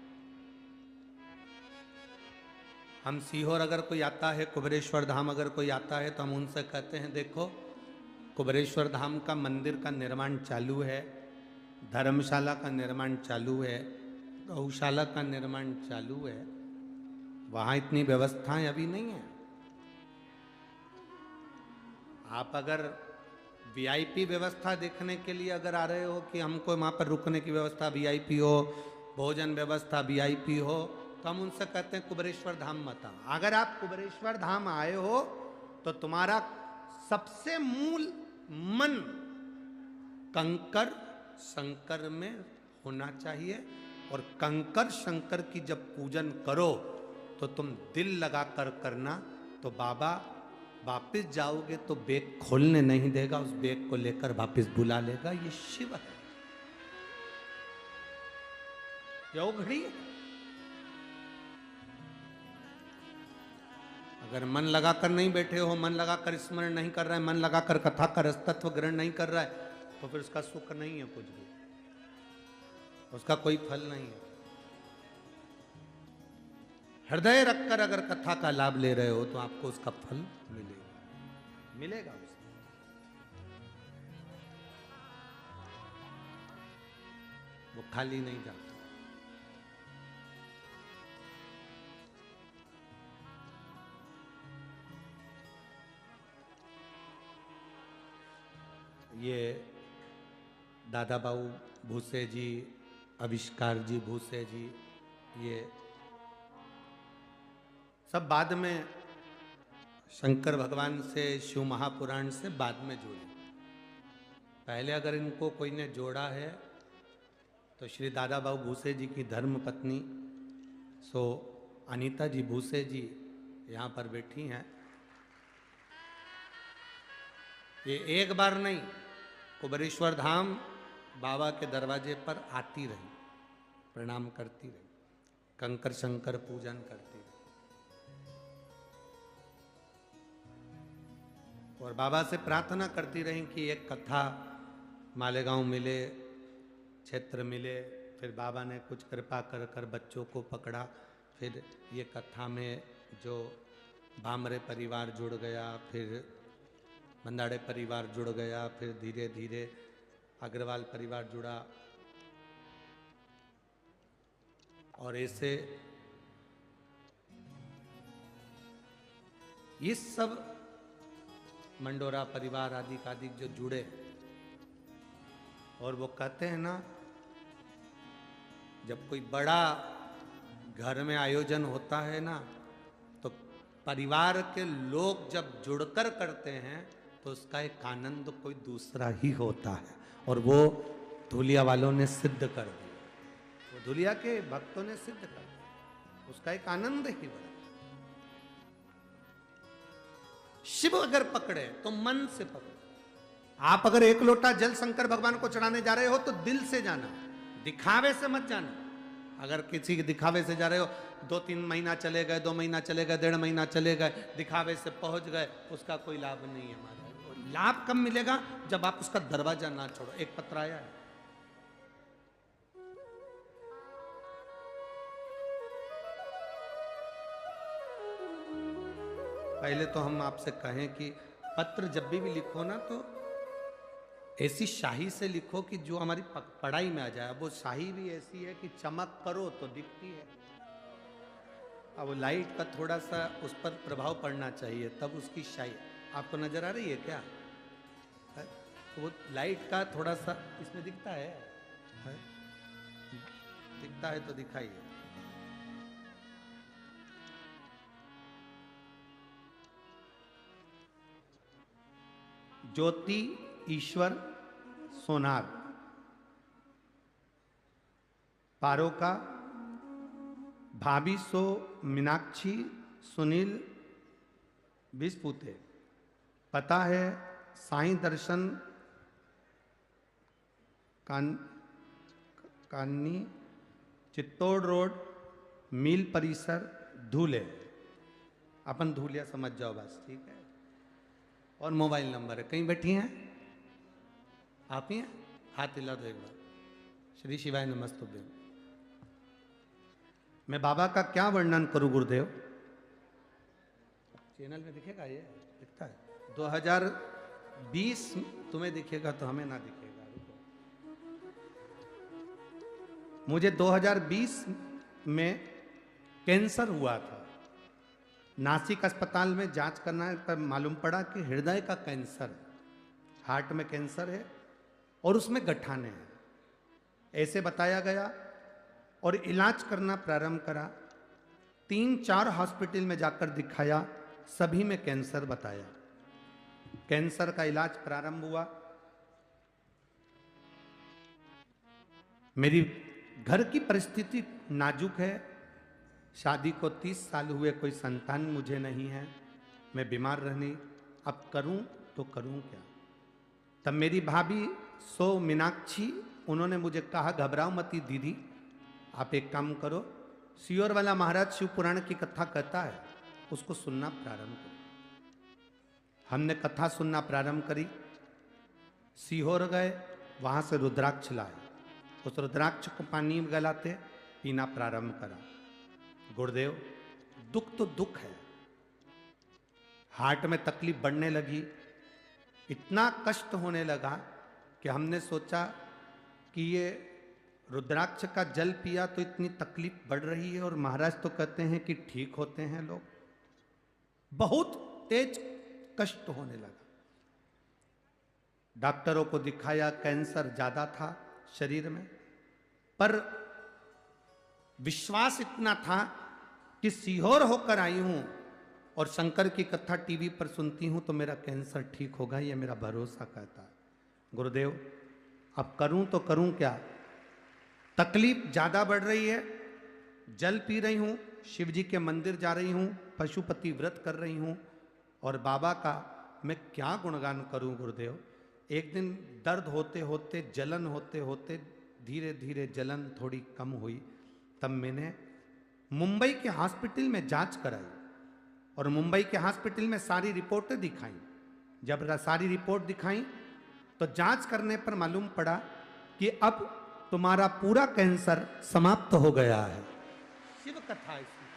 Speaker 1: हम सीहोर अगर कोई आता है, कुबेरेश्वर धाम अगर कोई आता है तो हम उनसे कहते हैं, देखो कुबेरेश्वर धाम का मंदिर का निर्माण चालू है, धर्मशाला का निर्माण चालू है, गौशाला का निर्माण चालू है, वहाँ इतनी व्यवस्थाएं अभी नहीं है। आप अगर वीआईपी व्यवस्था देखने के लिए अगर आ रहे हो कि हमको वहाँ पर रुकने की व्यवस्था वीआईपी हो, भोजन व्यवस्था वीआईपी हो, तो हम उनसे कहते हैं कुबेरेश्वर धाम मत आओ। अगर आप कुबेरेश्वर धाम आए हो तो तुम्हारा सबसे मूल मन कंकर शंकर में होना चाहिए। और कंकर शंकर की जब पूजन करो तो तुम दिल लगा कर करना, तो बाबा वापिस जाओगे तो बैग खोलने नहीं देगा, उस बैग को लेकर वापिस बुला लेगा। ये शिव है, यो घड़ी है। अगर मन लगाकर नहीं बैठे हो, मन लगाकर स्मरण नहीं कर रहा है, मन लगाकर कथा का रसतत्व ग्रहण नहीं कर रहा है, तो फिर उसका सुख नहीं है, कुछ भी उसका कोई फल नहीं है। हृदय रखकर अगर कथा का लाभ ले रहे हो तो आपको उसका फल मिलेगा, मिलेगा उसका। वो खाली नहीं जाता। ये दादा बाबू भूसे जी, आविष्कार जी भूसे जी, ये सब बाद में शंकर भगवान से, शिव महापुराण से बाद में जुड़े। पहले अगर इनको कोई ने जोड़ा है तो श्री दादा बाबू भूसे जी की धर्म पत्नी सो अनीता जी भूसे जी यहाँ पर बैठी हैं। ये एक बार नहीं, कुबेरेश्वर धाम बाबा के दरवाजे पर आती रही, प्रणाम करती रही, कंकर शंकर पूजन करती रही, और बाबा से प्रार्थना करती रही कि एक कथा मालेगांव मिले, क्षेत्र मिले। फिर बाबा ने कुछ कृपा कर कर बच्चों को पकड़ा, फिर ये कथा में जो भामरे परिवार जुड़ गया, फिर मंदाड़े परिवार जुड़ गया, फिर धीरे धीरे अग्रवाल परिवार जुड़ा, और ऐसे ये सब मंडोरा परिवार आदि आदि जो जुड़े। और वो कहते हैं ना, जब कोई बड़ा घर में आयोजन होता है ना, तो परिवार के लोग जब जुड़कर करते हैं तो उसका एक आनंद कोई दूसरा ही होता है। और वो धुलिया वालों ने सिद्ध कर दिया, वो धुलिया के भक्तों ने सिद्ध कर दिया, उसका एक आनंद ही बड़ा। शिव अगर पकड़े तो मन से पकड़े। आप अगर एक लोटा जल शंकर भगवान को चढ़ाने जा रहे हो तो दिल से जाना, दिखावे से मत जाना। अगर किसी के दिखावे से जा रहे हो, 2-3 महीना चले गए, 2 महीना चले गए, 1.5 महीना चले गए, दिखावे से पहुंच गए, उसका कोई लाभ नहीं है हमारा। लाभ कब मिलेगा? जब आप उसका दरवाजा ना छोड़ो। एक पत्र आया है, पहले तो हम आपसे कहें कि पत्र जब भी लिखो ना तो ऐसी शाही से लिखो कि जो हमारी पढ़ाई में आ जाए। वो शाही भी ऐसी है कि चमक करो तो दिखती है। अब वो लाइट का थोड़ा सा उस पर प्रभाव पड़ना चाहिए, तब उसकी शाही। आपको नजर आ रही है क्या? है? वो लाइट का थोड़ा सा इसमें दिखता है? दिखता है तो दिखाइए। ज्योति ईश्वर सोनार, पारोका भाभी सो मीनाक्षी सुनील बिस्पुते। पता है साईं दर्शन कान्नी, चित्तौड़ रोड, मिल परिसर, धूले। अपन धूलिया समझ जाओ बस, ठीक है। और मोबाइल नंबर है। कहीं बैठी हैं आप? ही हैं? हाथ हिला दो एक बार। श्री शिवाय नमस्तुभ्यं। मैं बाबा का क्या वर्णन करूं गुरुदेव? चैनल में दिखेगा, ये दिखता है। 2020 तुम्हें दिखेगा तो हमें ना दिखेगा। मुझे 2020 में कैंसर हुआ था। नासिक अस्पताल में जांच करना पर मालूम पड़ा कि हृदय का कैंसर, हार्ट में कैंसर है और उसमें गठाने हैं, ऐसे बताया गया। और इलाज करना प्रारंभ करा। 3-4 हॉस्पिटल में जाकर दिखाया, सभी में कैंसर बताया। कैंसर का इलाज प्रारंभ हुआ। मेरी घर की परिस्थिति नाजुक है, शादी को 30 साल हुए, कोई संतान मुझे नहीं है, मैं बीमार रहनी, अब करूं तो करूं क्या। तब मेरी भाभी मीनाक्षी, उन्होंने मुझे कहा घबराओ मती दीदी, आप एक काम करो, सीहोर वाला महाराज शिव पुराण की कथा कहता है, उसको सुनना प्रारंभ करो। हमने कथा सुनना प्रारंभ करी, सीहोर गए, वहां से रुद्राक्ष लाए, उस रुद्राक्ष को पानी में गलाते पीना प्रारंभ करा। गुरुदेव, दुख तो दुख है, हार्ट में तकलीफ बढ़ने लगी, इतना कष्ट होने लगा कि हमने सोचा कि ये रुद्राक्ष का जल पिया तो इतनी तकलीफ बढ़ रही है, और महाराज तो कहते हैं कि ठीक होते हैं लोग। बहुत तेज कष्ट होने लगा, डॉक्टरों को दिखाया, कैंसर ज्यादा था शरीर में, पर विश्वास इतना था कि सीहोर होकर आई हूं और शंकर की कथा टीवी पर सुनती हूं तो मेरा कैंसर ठीक होगा, ये मेरा भरोसा कहता है। गुरुदेव, अब करूं तो करूं क्या, तकलीफ ज्यादा बढ़ रही है, जल पी रही हूं, शिव जी के मंदिर जा रही हूं, पशुपति व्रत कर रही हूं, और बाबा का मैं क्या गुणगान करूं गुरुदेव। एक दिन दर्द होते होते, जलन होते होते, धीरे धीरे जलन थोड़ी कम हुई, तब मैंने मुंबई के हॉस्पिटल में जांच कराई, और मुंबई के हॉस्पिटल में सारी रिपोर्टें दिखाई। जब सारी रिपोर्ट दिखाई तो जांच करने पर मालूम पड़ा कि अब तुम्हारा पूरा कैंसर समाप्त हो गया है। शिव कथा इसमें।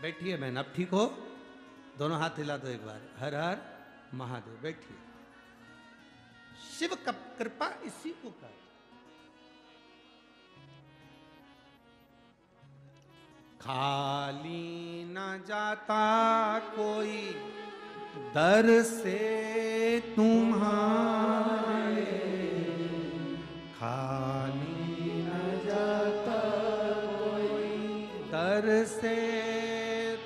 Speaker 1: बैठिए बहन, अब ठीक हो, दोनों हाथ हिला दो एक बार, हर हर महादेव। बैठिए, शिव का कृपा इसी को कर। खाली न जाता कोई दर से तुम्हारे, खाली न जाता कोई दर से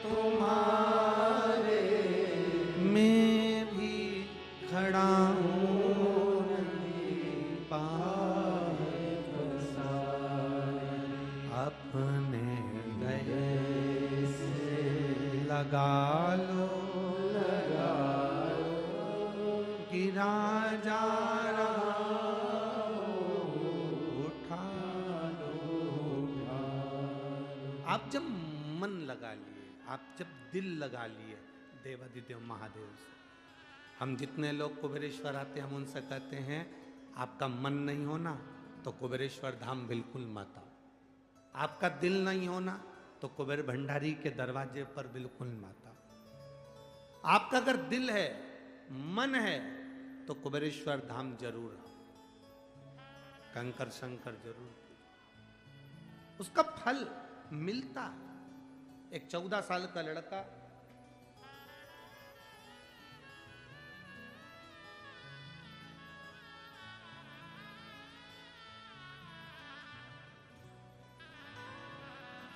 Speaker 1: तुम्हारे, मैं भी खड़ा हूँ पार अपने गले से लगा लो, गिरा जा रहा उठा लो। आप जब मन लगा लिए, आप जब दिल लगा लिए देवादिदेव महादेव से, हम जितने लोग कुबेरेश्वर आते हैं हम उनसे कहते हैं आपका मन नहीं होना तो कुबेरेश्वर धाम बिल्कुल मत आओ, आपका दिल नहीं होना तो कुबेर भंडारी के दरवाजे पर बिल्कुल मत आओ। आपका अगर दिल है, मन है, तो कुबेरेश्वर धाम जरूर आओ, कंकर शंकर जरूर, उसका फल मिलता है। एक 14 साल का लड़का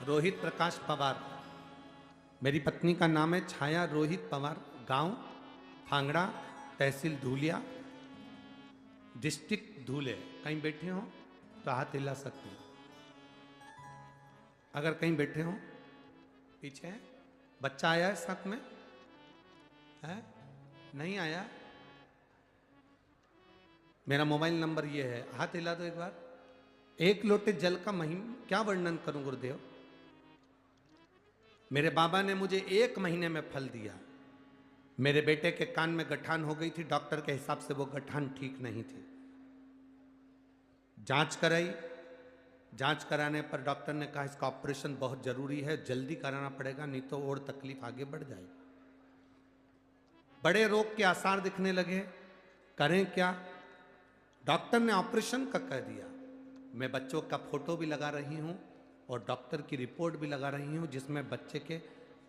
Speaker 1: रोहित प्रकाश पवार, मेरी पत्नी का नाम है छाया रोहित पवार, गांव फांगड़ा, तहसील धूलिया, डिस्ट्रिक्ट धूले। कहीं बैठे हो तो हाथ हिला सकते हो, अगर कहीं बैठे हो। पीछे है बच्चा आया है साथ में है, नहीं आया, मेरा मोबाइल नंबर ये है, हाथ हिला दो एक बार। एक लोटे जल का महिमा क्या वर्णन करूं गुरुदेव। मेरे बाबा ने मुझे 1 महीने में फल दिया। मेरे बेटे के कान में गठान हो गई थी, डॉक्टर के हिसाब से वो गठान ठीक नहीं थी, जांच कराई, जांच कराने पर डॉक्टर ने कहा इसका ऑपरेशन बहुत जरूरी है, जल्दी कराना पड़ेगा, नहीं तो और तकलीफ आगे बढ़ जाएगी। बड़े रोग के आसार दिखने लगे, करें क्या। डॉक्टर ने ऑपरेशन का कह दिया। मैं बच्चों का फोटो भी लगा रही हूं और डॉक्टर की रिपोर्ट भी लगा रही हूं, जिसमें बच्चे के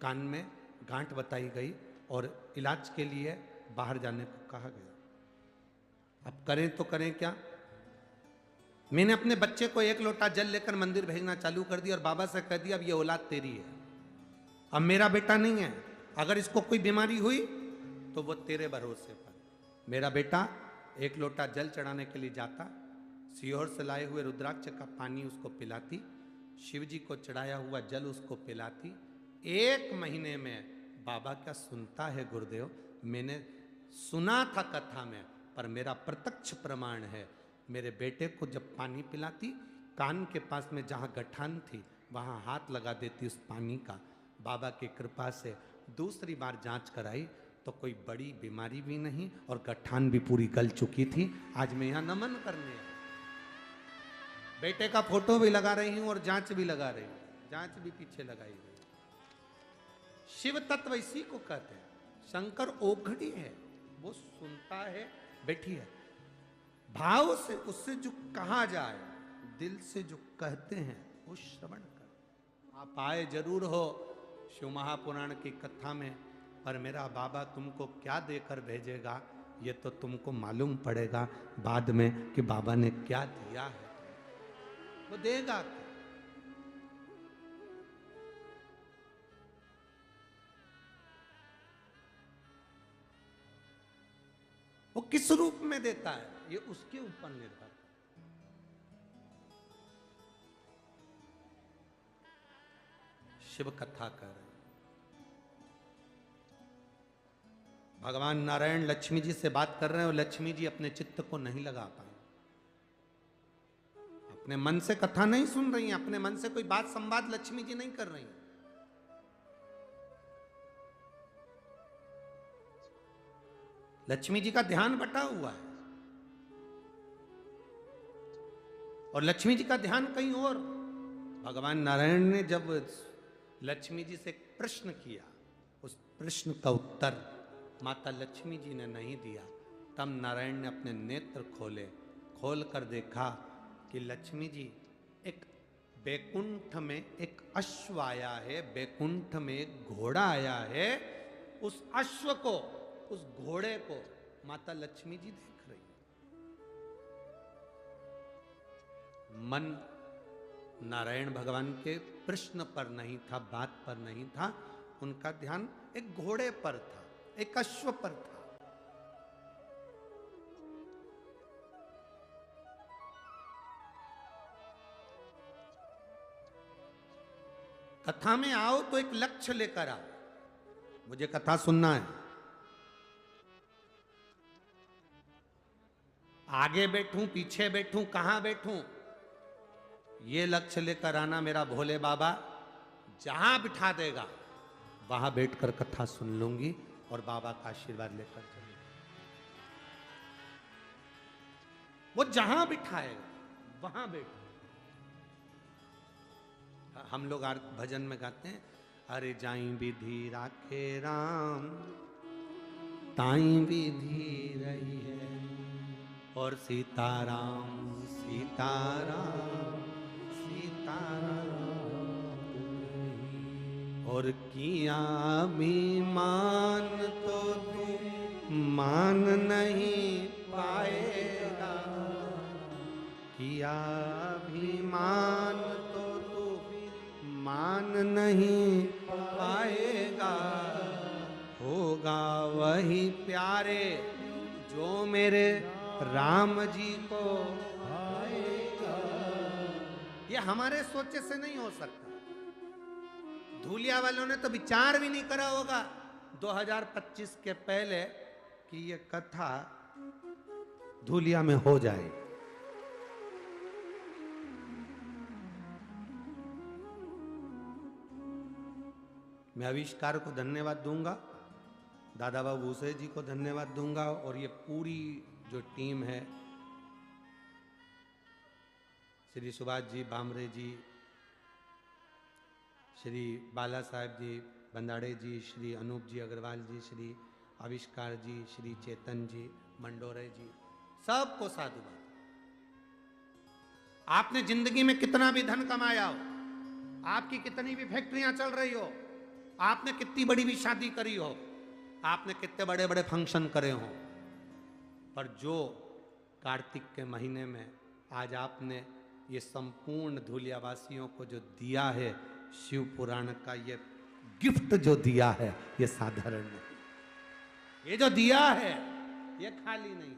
Speaker 1: कान में गांठ बताई गई और इलाज के लिए बाहर जाने को कहा गया। अब करें तो करें क्या। मैंने अपने बच्चे को 1 लोटा जल लेकर मंदिर भेजना चालू कर दिया और बाबा से कह दिया अब ये औलाद तेरी है, अब मेरा बेटा नहीं है, अगर इसको कोई बीमारी हुई तो वो तेरे भरोसे पर। मेरा बेटा एक लोटा जल चढ़ाने के लिए जाता, सीहोर से लाए हुए रुद्राक्ष का पानी उसको पिलाती, शिव जी को चढ़ाया हुआ जल उसको पिलाती। 1 महीने में बाबा क्या सुनता है गुरुदेव, मैंने सुना था कथा में, पर मेरा प्रत्यक्ष प्रमाण है। मेरे बेटे को जब पानी पिलाती, कान के पास में जहाँ गठान थी वहाँ हाथ लगा देती उस पानी का। बाबा की कृपा से दूसरी बार जांच कराई तो कोई बड़ी बीमारी भी नहीं और गठान भी पूरी गल चुकी थी। आज मैं यहाँ नमन करने आया, बेटे का फोटो भी लगा रही हूँ और जांच भी लगा रही हूँ, जांच भी पीछे लगाई गई। शिव तत्व इसी को कहते हैं। शंकर ओघड़ी है, वो सुनता है, बैठी है, भाव से उससे जो कहा जाए, दिल से जो कहते हैं वो श्रवण कर। आप आए जरूर हो शिव महापुराण की कथा में, पर मेरा बाबा तुमको क्या देकर भेजेगा ये तो तुमको मालूम पड़ेगा बाद में कि बाबा ने क्या दिया है, वो देगा। वो किस रूप में देता है ये उसके ऊपर निर्भर। शिव कथा कर रहे हैं। भगवान नारायण लक्ष्मी जी से बात कर रहे हैं और लक्ष्मी जी अपने चित्त को नहीं लगा पाए, अपने मन से कथा नहीं सुन रही हैं, अपने मन से कोई बात संवाद लक्ष्मी जी नहीं कर रही हैं। लक्ष्मी जी का ध्यान बटा हुआ है और लक्ष्मी जी का ध्यान कहीं और। भगवान नारायण ने जब लक्ष्मी जी से एक प्रश्न किया, उस प्रश्न का उत्तर माता लक्ष्मी जी ने नहीं दिया, तब नारायण ने अपने नेत्र खोले, खोल कर देखा कि लक्ष्मी जी एक बैकुंठ में एक अश्व आया है, बैकुंठ में एक घोड़ा आया है, उस अश्व को, उस घोड़े को माता लक्ष्मी जी देख रही। मन नारायण भगवान के प्रश्न पर नहीं था, बात पर नहीं था, उनका ध्यान एक घोड़े पर था, एक अश्व पर था। कथा में आओ तो एक लक्ष्य लेकर आओ, मुझे कथा सुनना है, आगे बैठूं पीछे बैठूं कहां बैठूं, ये लक्ष्य लेकर आना। मेरा भोले बाबा जहां बिठा देगा वहां बैठकर कथा सुन लूंगी और बाबा का आशीर्वाद लेकर चलूंगी। वो जहां बिठाएगा वहां बैठ। हम लोग भजन में गाते हैं, अरे जाई विधि राखे राम ताई विधि रही है, और सीताराम सीताराम सीताराम, और किया भी मान तो तू मान नहीं पाएगा, किया भी मान तो तू मान नहीं पाएगा, होगा वही प्यारे जो मेरे राम जी को आएगा। ये हमारे सोचे से नहीं हो सकता। धूलिया वालों ने तो विचार भी नहीं करा होगा 2025 के पहले कि ये कथा धूलिया में हो जाए। मैं आविष्कार को धन्यवाद दूंगा, दादा बाबू भूसे जी को धन्यवाद दूंगा, और ये पूरी जो टीम है, श्री सुभाष जी बामरे जी, श्री बाला साहब जी बंदाड़े जी, श्री अनूप जी अग्रवाल जी, श्री आविष्कार जी, श्री चेतन जी मंडोरे जी, सबको साधुवाद। आपने जिंदगी में कितना भी धन कमाया हो, आपकी कितनी भी फैक्ट्रियां चल रही हो, आपने कितनी बड़ी भी शादी करी हो, आपने कितने बड़े बड़े फंक्शन करे हो, पर जो कार्तिक के महीने में आज आपने ये संपूर्ण धूलियावासियों को जो दिया है, शिव पुराण का ये गिफ्ट जो दिया है, ये साधारण नहीं। ये जो दिया है ये खाली नहीं।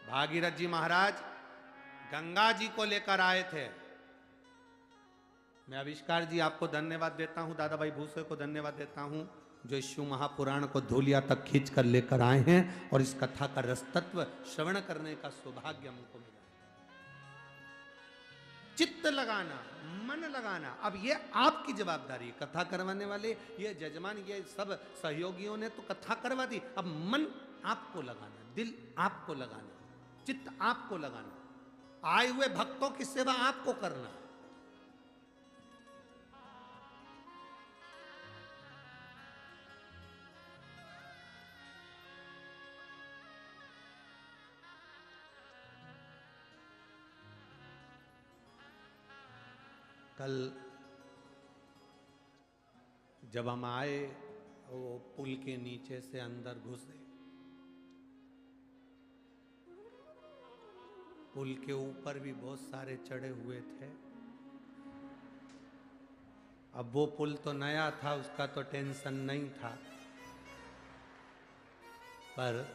Speaker 1: भागीरथ जी महाराज गंगा जी को लेकर आए थे। मैं आविष्कार जी आपको धन्यवाद देता हूं, दादा भाई भूसे को धन्यवाद देता हूं, जो इस शिव महापुराण को धूलिया तक खींच कर लेकर आए हैं और इस कथा का रसतत्व श्रवण करने का सौभाग्य हमको मिला। चित्त लगाना, मन लगाना, अब ये आपकी जवाबदारी। कथा करवाने वाले ये जजमान, ये सब सहयोगियों ने तो कथा करवा दी, अब मन आपको लगाना, दिल आपको लगाना, चित्त आपको लगाना, आए हुए भक्तों की सेवा आपको करना। कल जब हम आए, वो पुल के नीचे से अंदर घुसे, पुल के ऊपर भी बहुत सारे चढ़े हुए थे। अब वो पुल तो नया था, उसका तो टेंशन नहीं था, पर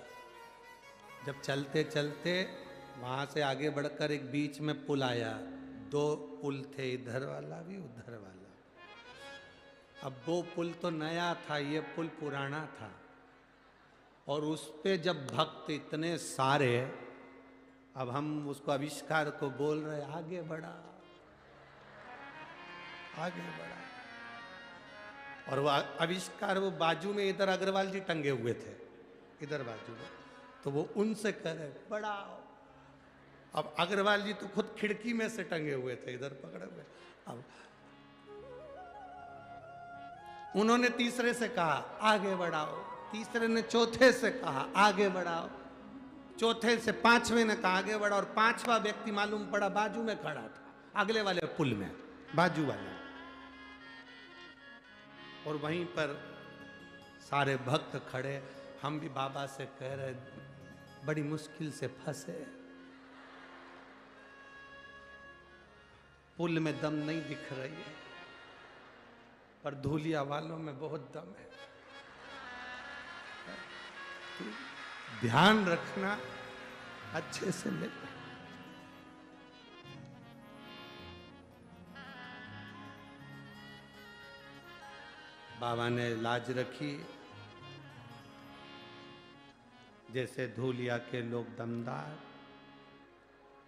Speaker 1: जब चलते चलते वहां से आगे बढ़कर एक बीच में पुल आया, दो पुल थे, इधर वाला भी उधर वाला। अब वो पुल तो नया था, ये पुल पुराना था, और उस पे जब भक्त इतने सारे, अब हम उसको आविष्कार को बोल रहे आगे बढ़ा, आगे बढ़ा, और वो आविष्कार वो बाजू में इधर अग्रवाल जी टंगे हुए थे, इधर बाजू में, तो वो उनसे कह रहे बढ़ाओ। अब अग्रवाल जी तो खुद खिड़की में से टंगे हुए थे, इधर पकड़े हुए। अब उन्होंने तीसरे से कहा आगे बढ़ाओ, तीसरे ने चौथे से कहा आगे बढ़ाओ, चौथे से पांचवें ने कहा आगे बढ़ाओ, और पांचवा व्यक्ति मालूम पड़ा बाजू में खड़ा था, अगले वाले पुल में, बाजू वाले। और वहीं पर सारे भक्त खड़े, हम भी बाबा से कह रहे बड़ी मुश्किल से फंसे, पुल में दम नहीं दिख रही है, पर धूलिया वालों में बहुत दम है। ध्यान रखना, अच्छे से ले। बाबा ने लाज रखी, जैसे धूलिया के लोग दमदार,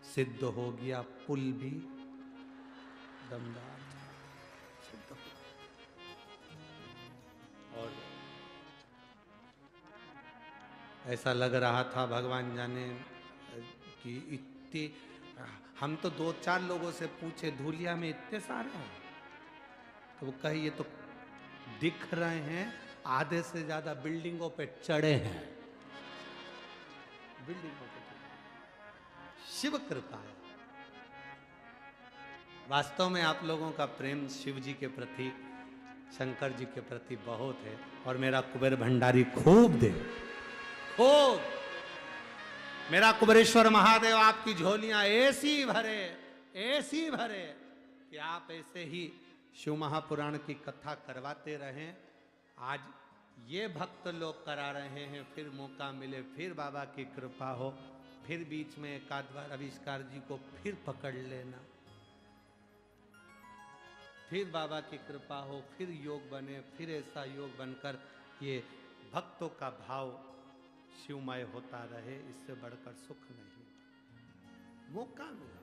Speaker 1: सिद्ध हो गया पुल भी दमदार सिद्ध हो। और ऐसा लग रहा था भगवान जाने कि इतने, हम तो दो चार लोगों से पूछे धूलिया में इतने सारे हैं, तो वो कहे ये तो दिख रहे हैं, आधे से ज्यादा बिल्डिंगों पे चढ़े हैं, बिल्डिंगों पे चढ़े। शिव कृपा है। वास्तव में आप लोगों का प्रेम शिव जी के प्रति, शंकर जी के प्रति बहुत है, और मेरा कुबेर भंडारी खूब दे, खूब। मेरा कुबेरेश्वर महादेव आपकी झोलियां ऐसी भरे, ऐसी भरे कि आप ऐसे ही शिव महापुराण की कथा करवाते रहें। आज ये भक्त लोग करा रहे हैं, फिर मौका मिले, फिर बाबा की कृपा हो, फिर बीच में एक आध बार आविष्कार जी को फिर पकड़ लेना, फिर बाबा की कृपा हो, फिर योग बने, फिर ऐसा योग बनकर ये भक्तों का भाव शिवमय होता रहे, इससे बढ़कर सुख नहीं। मौका मिला,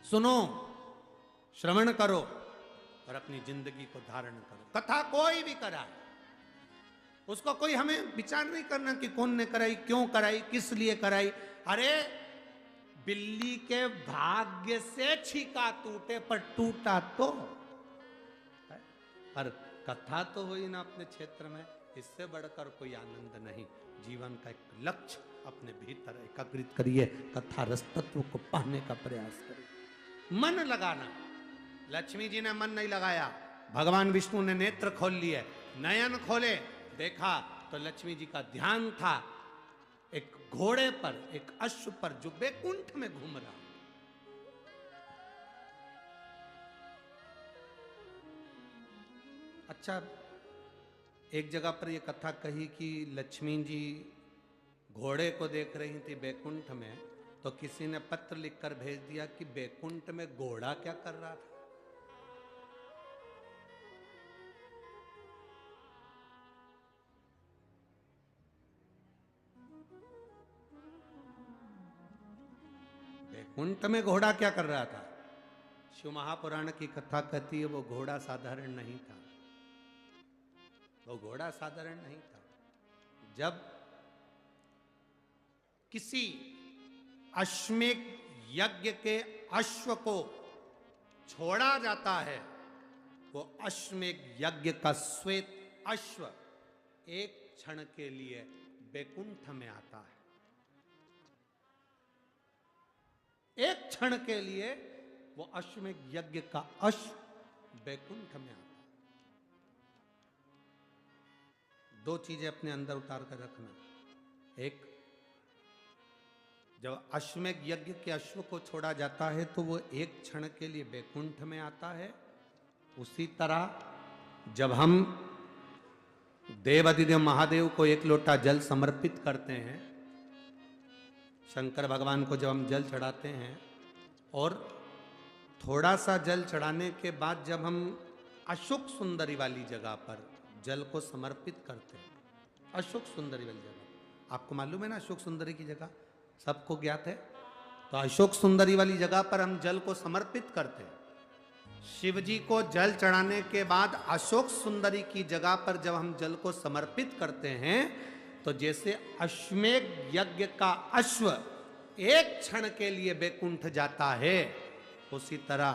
Speaker 1: सुनो, श्रवण करो और अपनी जिंदगी को धारण करो। कथा कोई भी कराए, उसको कोई हमें विचार नहीं करना कि कौन ने कराई, क्यों कराई, किस लिए कराई। अरे बिल्ली के भाग्य से छीका टूटे, पर टूटा तो, पर कथा तो हुई ना अपने क्षेत्र में, इससे बढ़कर कोई आनंद नहीं। जीवन का एक लक्ष्य अपने भीतर एकाग्रित करिए, कथा रस तत्व को पाने का प्रयास करिए, मन लगाना। लक्ष्मी जी ने मन नहीं लगाया, भगवान विष्णु ने नेत्र खोल लिए, नयन खोले, देखा तो लक्ष्मी जी का ध्यान था एक घोड़े पर, एक अश्व पर, जो बैकुंठ में घूम रहा। अच्छा, एक जगह पर यह कथा कही कि लक्ष्मी जी घोड़े को देख रही थी बैकुंठ में, तो किसी ने पत्र लिखकर भेज दिया कि बैकुंठ में घोड़ा क्या कर रहा था। बैकुंठ में घोड़ा क्या कर रहा था? शिव महापुराण की कथा कहती है वो घोड़ा साधारण नहीं था। वो घोड़ा साधारण नहीं था। जब किसी अश्वमेध यज्ञ के अश्व को छोड़ा जाता है, वो अश्वमेध यज्ञ का श्वेत अश्व एक क्षण के लिए बैकुंठ में आता है। एक क्षण के लिए वो अश्वमेध यज्ञ का अश्व बैकुंठ में आता है। दो चीजें अपने अंदर उतार कर रखना। एक, जब अश्वमेध यज्ञ के अश्व को छोड़ा जाता है तो वो एक क्षण के लिए बैकुंठ में आता है। उसी तरह जब हम देवाधिदेव महादेव को एक लोटा जल समर्पित करते हैं, शंकर भगवान को जब हम जल चढ़ाते हैं और थोड़ा सा जल चढ़ाने के बाद जब हम अशोक सुंदरी वाली जगह पर जल को समर्पित करते हैं, अशोक सुंदरी वाली जगह, आपको मालूम है ना अशोक सुंदरी की जगह, सबको ज्ञात है। तो अशोक सुंदरी वाली जगह पर हम जल को समर्पित करते हैं। शिव जी को जल चढ़ाने के बाद अशोक सुंदरी की जगह पर जब हम जल को समर्पित करते हैं, तो जैसे अश्वमेध यज्ञ का अश्व एक क्षण के लिए बैकुंठ जाता है, उसी तरह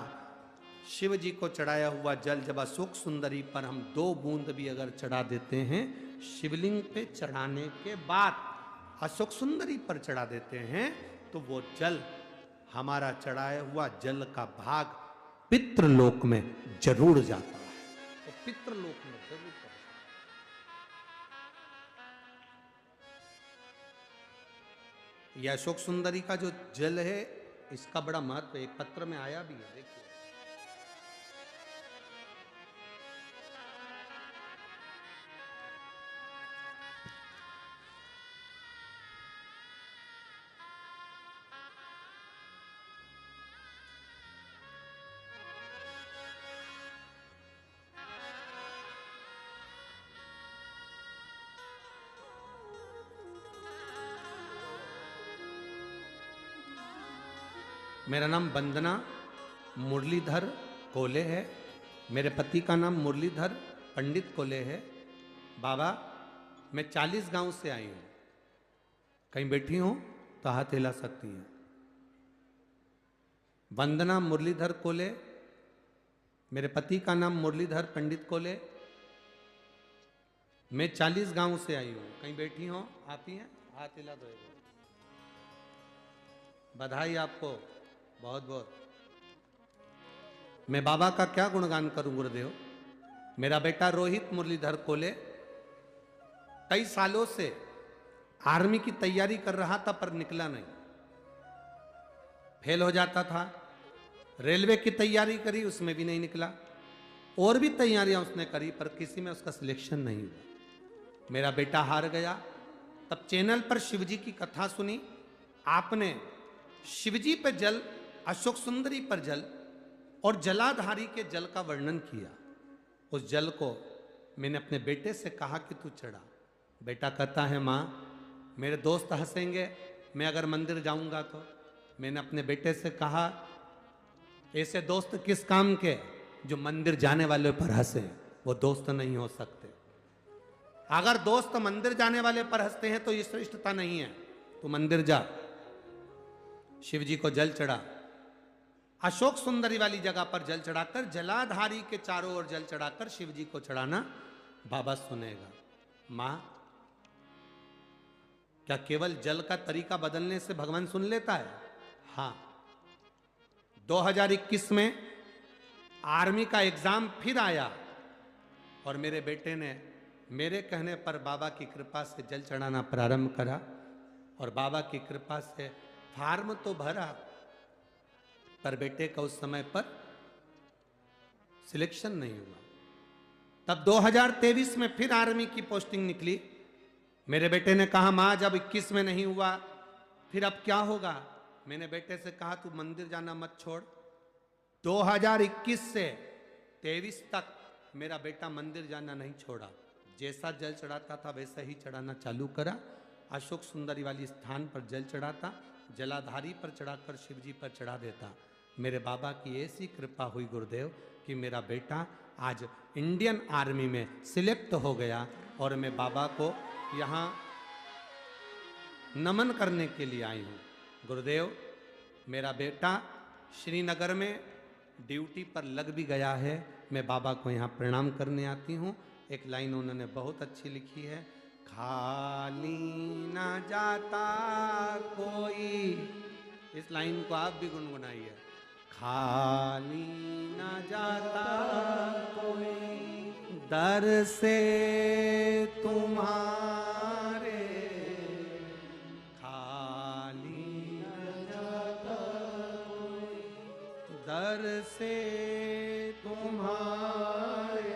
Speaker 1: शिव जी को चढ़ाया हुआ जल जब अशोक सुंदरी पर हम 2 बूंद भी अगर चढ़ा देते हैं, शिवलिंग पे चढ़ाने के बाद अशोक सुंदरी पर चढ़ा देते हैं, तो वो जल, हमारा चढ़ाया हुआ जल का भाग पितृलोक में जरूर जाता है। तो पितृलोक में जरूर पहुंचता है। यह अशोक सुंदरी का जो जल है, इसका बड़ा महत्व एक पत्र में आया भी है, देखिए। मेरा नाम वंदना मुरलीधर कोले है। मेरे पति का नाम मुरलीधर पंडित कोले है। बाबा, मैं 40 गांव से आई हूं। कहीं बैठी हूं तो हाथ हिला सकती है। वंदना मुरलीधर कोले, मेरे पति का नाम मुरलीधर पंडित कोले। मैं 40 गांव से आई हूं। कहीं बैठी हो, आती हैं, हाथ हिला दो। बधाई आपको बहुत बहुत। मैं बाबा का क्या गुणगान करूं गुरुदेव। मेरा बेटा रोहित मुरलीधर कोले कई सालों से आर्मी की तैयारी कर रहा था, पर निकला नहीं, फेल हो जाता था। रेलवे की तैयारी करी, उसमें भी नहीं निकला। और भी तैयारियां उसने करी, पर किसी में उसका सिलेक्शन नहीं हुआ। मेरा बेटा हार गया। तब चैनल पर शिवजी की कथा सुनी। आपने शिवजी पे जल, अशोक सुंदरी पर जल और जलाधारी के जल का वर्णन किया। उस जल को मैंने अपने बेटे से कहा कि तू चढ़ा। बेटा कहता है, माँ मेरे दोस्त हंसेंगे मैं अगर मंदिर जाऊंगा तो। मैंने अपने बेटे से कहा, ऐसे दोस्त किस काम के जो मंदिर जाने वाले पर हंसे, वो दोस्त नहीं हो सकते। अगर दोस्त मंदिर जाने वाले पर हंसते हैं तो ये श्रेष्ठता नहीं है। तू मंदिर जा। शिव जी को जल चढ़ा। अशोक सुंदरी वाली जगह पर जल चढ़ाकर, जलाधारी के चारों ओर जल चढ़ाकर शिव जी को चढ़ाना, बाबा सुनेगा। मां, क्या केवल जल का तरीका बदलने से भगवान सुन लेता है? हाँ। 2021 में आर्मी का एग्जाम फिर आया और मेरे बेटे ने मेरे कहने पर बाबा की कृपा से जल चढ़ाना प्रारंभ करा। और बाबा की कृपा से फार्म तो भरा, पर बेटे का उस समय पर सिलेक्शन नहीं हुआ। तब 2023 में फिर आर्मी की पोस्टिंग निकली। मेरे बेटे ने कहा माँ जब 21 में नहीं हुआ फिर अब क्या होगा? मैंने बेटे से कहा तू मंदिर जाना मत छोड़। 2021 से 23 तक मेरा बेटा मंदिर जाना नहीं छोड़ा। जैसा जल चढ़ाता था वैसा ही चढ़ाना चालू करा। अशोक सुंदरी वाली स्थान पर जल चढ़ाता, जलाधारी पर चढ़ाकर शिव जी पर चढ़ा देता। मेरे बाबा की ऐसी कृपा हुई गुरुदेव कि मेरा बेटा आज इंडियन आर्मी में सिलेक्ट हो गया और मैं बाबा को यहाँ नमन करने के लिए आई हूँ। गुरुदेव मेरा बेटा श्रीनगर में ड्यूटी पर लग भी गया है। मैं बाबा को यहाँ प्रणाम करने आती हूँ। एक लाइन उन्होंने बहुत अच्छी लिखी है, खाली ना जाता कोई। इस लाइन को आप भी गुनगुनाइए, खाली ना जाता कोई दर से तुम्हारे, खाली ना जाता कोई दर से तुम्हारे,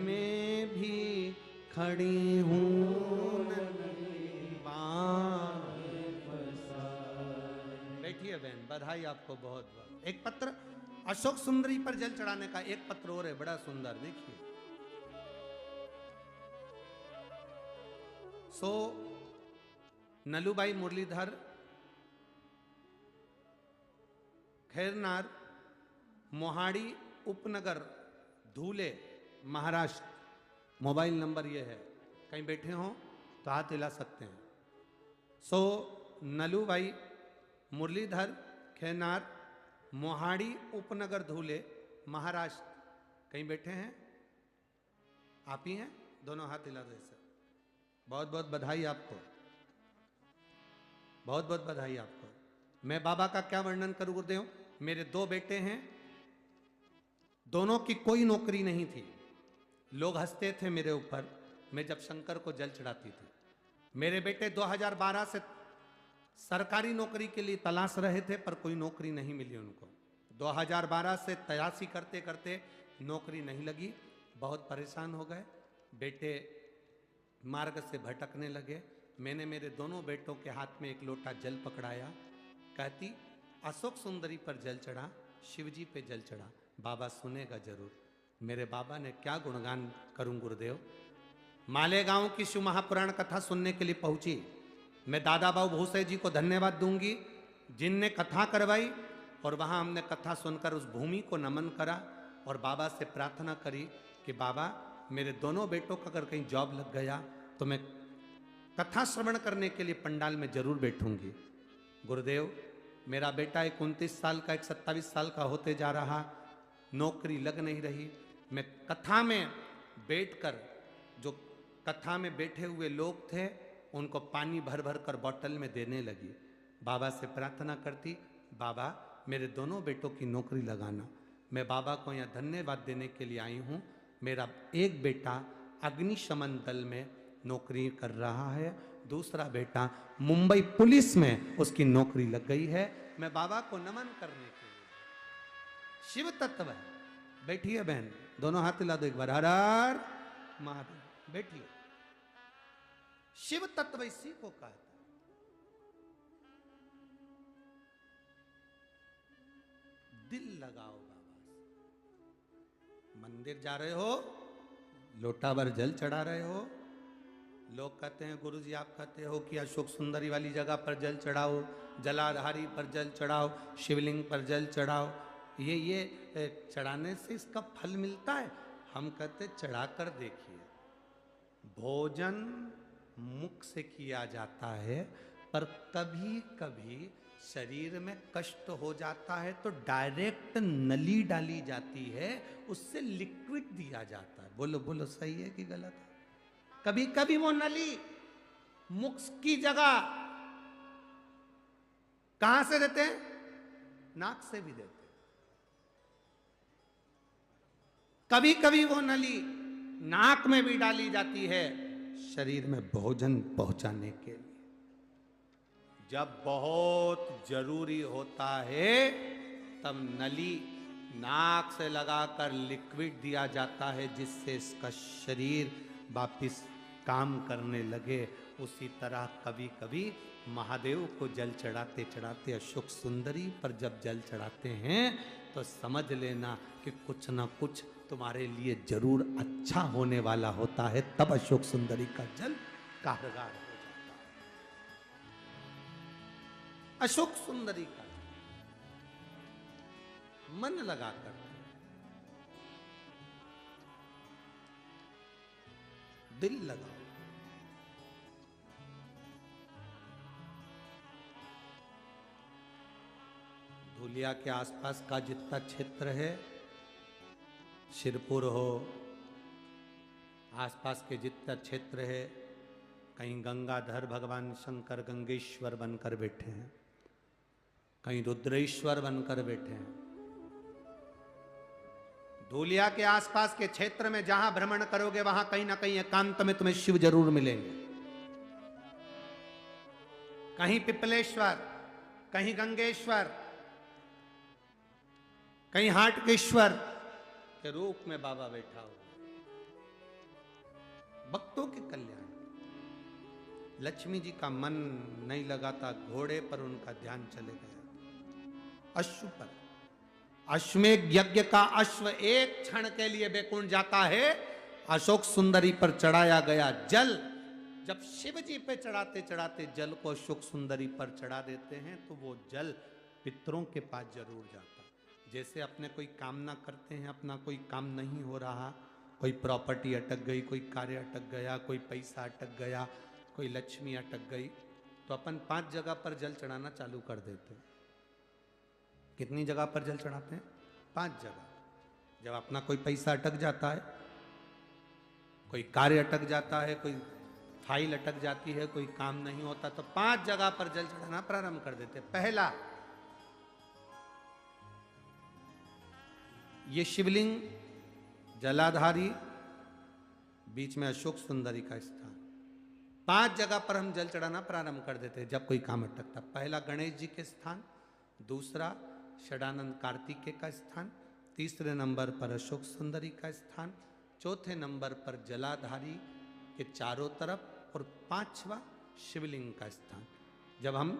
Speaker 1: मैं भी खड़ी हूँ बैठिए बहन, बधाई आपको बहुत बहुत। एक पत्र अशोक सुंदरी पर जल चढ़ाने का एक पत्र और है, बड़ा सुंदर, देखिए। सो नलूबाई मुरलीधर खैरनार मोहाड़ी उपनगर धूले महाराष्ट्र। मोबाइल नंबर ये है, कहीं बैठे हो तो हाथ हिला सकते हैं। सो नलूबाई मुरलीधर खैरनार मोहाड़ी उपनगर धूले महाराष्ट्र। कहीं बैठे हैं? आप ही हैं? दोनों हाथ हिला दे सर। बहुत बहुत बधाई आपको, बहुत बहुत बधाई आपको। मैं बाबा का क्या वर्णन करूं गुरुदेव। मेरे दो बेटे हैं, दोनों की कोई नौकरी नहीं थी। लोग हंसते थे मेरे ऊपर मैं जब शंकर को जल चढ़ाती थी। मेरे बेटे 2012 से सरकारी नौकरी के लिए तलाश रहे थे पर कोई नौकरी नहीं मिली उनको। 2012 से तलाशी करते करते नौकरी नहीं लगी, बहुत परेशान हो गए। बेटे मार्ग से भटकने लगे। मैंने मेरे दोनों बेटों के हाथ में एक लोटा जल पकड़ाया, कहती अशोक सुंदरी पर जल चढ़ा, शिव जी पे जल चढ़ा, बाबा सुनेगा जरूर। मेरे बाबा ने क्या गुणगान करूं गुरुदेव। मालेगांव की शिव महापुराण कथा सुनने के लिए पहुंची। मैं दादा बाबू भूसे जी को धन्यवाद दूंगी जिनने कथा करवाई, और वहां हमने कथा सुनकर उस भूमि को नमन करा और बाबा से प्रार्थना करी कि बाबा मेरे दोनों बेटों का अगर कहीं जॉब लग गया तो मैं कथा श्रवण करने के लिए पंडाल में जरूर बैठूंगी। गुरुदेव मेरा बेटा एक 29 साल का, एक 27 साल का होते जा रहा, नौकरी लग नहीं रही। मैं कथा में बैठकर, जो कथा में बैठे हुए लोग थे उनको पानी भर भर कर बोतल में देने लगी। बाबा से प्रार्थना करती, बाबा मेरे दोनों बेटों की नौकरी लगाना। मैं बाबा को यहाँ धन्यवाद देने के लिए आई हूँ। मेरा एक बेटा अग्निशमन दल में नौकरी कर रहा है, दूसरा बेटा मुंबई पुलिस में उसकी नौकरी लग गई है। मैं बाबा को नमन करने के लिए, शिव तत्व है। बैठिए बहन, दोनों हाथ हिला दो एक बार, हर हर महादेव। बैठिए। शिव तत्व इसी को कहता है। दिल लगाओ बाबा से। मंदिर जा रहे हो, लोटा भर जल चढ़ा रहे हो, लोग कहते हैं गुरुजी आप कहते हो कि अशोक सुंदरी वाली जगह पर जल चढ़ाओ, जलाधारी पर जल चढ़ाओ, शिवलिंग पर जल चढ़ाओ, ये चढ़ाने से इसका फल मिलता है। हम कहते चढ़ा कर देखिए। भोजन मुख से किया जाता है, पर कभी कभी शरीर में कष्ट हो जाता है तो डायरेक्ट नली डाली जाती है, उससे लिक्विड दिया जाता है। बोलो बोलो सही है कि गलत है? कभी कभी वो नली मुख की जगह कहां से देते हैं? नाक से भी देते हैं। कभी कभी वो नली नाक में भी डाली जाती है शरीर में भोजन पहुंचाने के लिए। जब बहुत जरूरी होता है तब नली नाक से लगाकर लिक्विड दिया जाता है, जिससे इसका शरीर वापिस काम करने लगे। उसी तरह कभी कभी महादेव को जल चढ़ाते चढ़ाते अशोक सुंदरी पर जब जल चढ़ाते हैं तो समझ लेना कि कुछ ना कुछ तुम्हारे लिए जरूर अच्छा होने वाला होता है, तब अशोक सुंदरी का जल कारगर हो जाता है। अशोक सुंदरी का मन लगाकर दिल लगाओ। धूलिया के आसपास का जितना क्षेत्र है, शिरपुर हो, आसपास के जितना क्षेत्र है, कहीं गंगाधर भगवान शंकर गंगेश्वर बनकर बैठे हैं, कहीं रुद्रेश्वर बनकर बैठे हैं। धूलिया के आसपास के क्षेत्र में जहां भ्रमण करोगे वहां कहीं ना कहीं एकांत में तुम्हें शिव जरूर मिलेंगे। कहीं पिपलेश्वर, कहीं गंगेश्वर, कहीं हाटकेश्वर के रूप में बाबा बैठा हुआ, भक्तों के कल्याण। लक्ष्मी जी का मन नहीं लगाता, घोड़े पर उनका ध्यान चले गया, अश्व पर। अश्वमेध यज्ञ का अश्व एक क्षण के लिए बैकुंठ जाता है। अशोक सुंदरी पर चढ़ाया गया जल जब शिव जी पे चढ़ाते चढ़ाते जल को अशोक सुंदरी पर चढ़ा देते हैं तो वो जल पितरों के पास जरूर जाता। जैसे अपने कोई कामना करते हैं, अपना कोई काम नहीं हो रहा, कोई प्रॉपर्टी अटक गई, कोई कार्य अटक गया, कोई पैसा अटक गया, कोई लक्ष्मी अटक गई, तो अपन 5 जगह पर जल चढ़ाना चालू कर देते हैं। कितनी जगह पर जल चढ़ाते हैं? 5 जगह। जब अपना कोई पैसा अटक जाता है, कोई कार्य अटक जाता है, कोई फाइल अटक जाती है, कोई काम नहीं होता, तो 5 जगह पर जल चढ़ाना प्रारंभ कर देते। पहला, ये शिवलिंग जलाधारी, बीच में अशोक सुंदरी का स्थान, 5 जगह पर हम जल चढ़ाना प्रारंभ कर देते जब कोई काम अटकता। पहला गणेश जी के स्थान, दूसरा षडानंद कार्तिकेय का स्थान, तीसरे नंबर पर अशोक सुंदरी का स्थान, चौथे नंबर पर जलाधारी के चारों तरफ, और 5वां शिवलिंग का स्थान। जब हम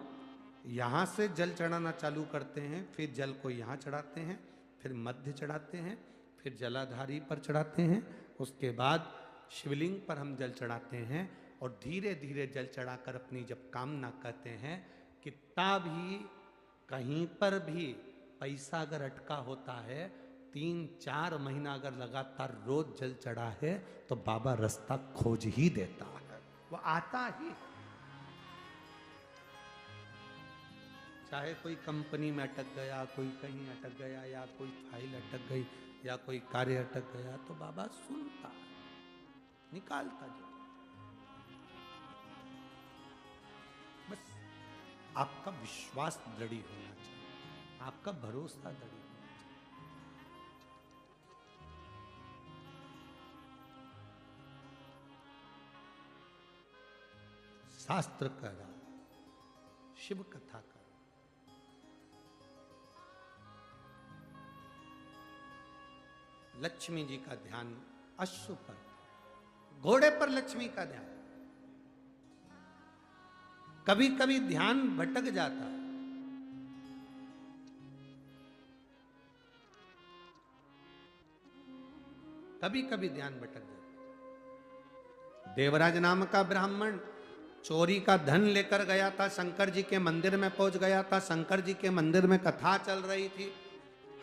Speaker 1: यहाँ से जल चढ़ाना चालू करते हैं, फिर जल को यहाँ चढ़ाते हैं, फिर मध्य चढ़ाते हैं, फिर जलाधारी पर चढ़ाते हैं, उसके बाद शिवलिंग पर हम जल चढ़ाते हैं, और धीरे धीरे जल चढ़ाकर अपनी जब कामना करते हैं, कितना भी कहीं पर भी पैसा अगर अटका होता है, 3-4 महीना अगर लगातार रोज जल चढ़ा है तो बाबा रास्ता खोज ही देता है, वो आता ही। चाहे कोई कंपनी में अटक गया, कोई कहीं अटक गया, या कोई फाइल अटक गई, या कोई कार्य अटक गया, तो बाबा सुनता है, निकालता जो। बस आपका विश्वास दृढ़ होना चाहिए, आपका भरोसा दृढ़ होना चाहिए। शास्त्र कह रहा, शिव कथा का, लक्ष्मी जी का ध्यान अश्व पर, घोड़े पर लक्ष्मी का ध्यान। कभी कभी ध्यान भटक जाता है, कभी कभी ध्यान भटक जाता। देवराज नाम का ब्राह्मण चोरी का धन लेकर गया था, शंकर जी के मंदिर में पहुंच गया था। शंकर जी के मंदिर में कथा चल रही थी,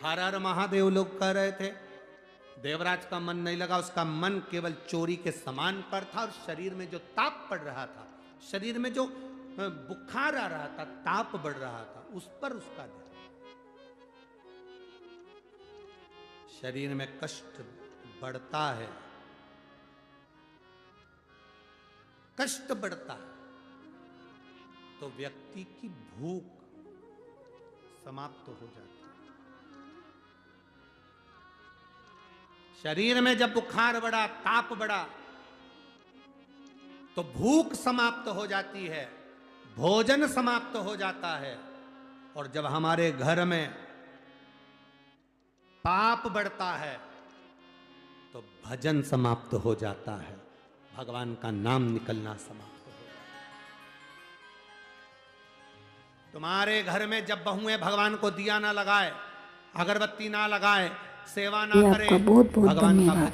Speaker 1: हर हर महादेव लोग कह रहे थे। देवराज का मन नहीं लगा, उसका मन केवल चोरी के सामान पर था, और शरीर में जो ताप पड़ रहा था, शरीर में जो बुखार आ रहा था, ताप बढ़ रहा था, उस पर उसका ध्यान। शरीर में कष्ट बढ़ता है, कष्ट बढ़ता है तो व्यक्ति की भूख समाप्त हो जाती है। शरीर में जब बुखार बढ़ा, ताप बढ़ा, तो भूख समाप्त हो जाती है, भोजन समाप्त हो जाता है। और जब हमारे घर में पाप बढ़ता है तो भजन समाप्त हो जाता है, भगवान का नाम निकलना समाप्त हो जाए। तुम्हारे घर में जब बहुएं भगवान को दिया ना लगाए, अगरबत्ती ना लगाए, सेवा ना करे,
Speaker 2: आपका बहुत बहुत
Speaker 1: भगवान का
Speaker 2: धन्यवाद।
Speaker 1: भजन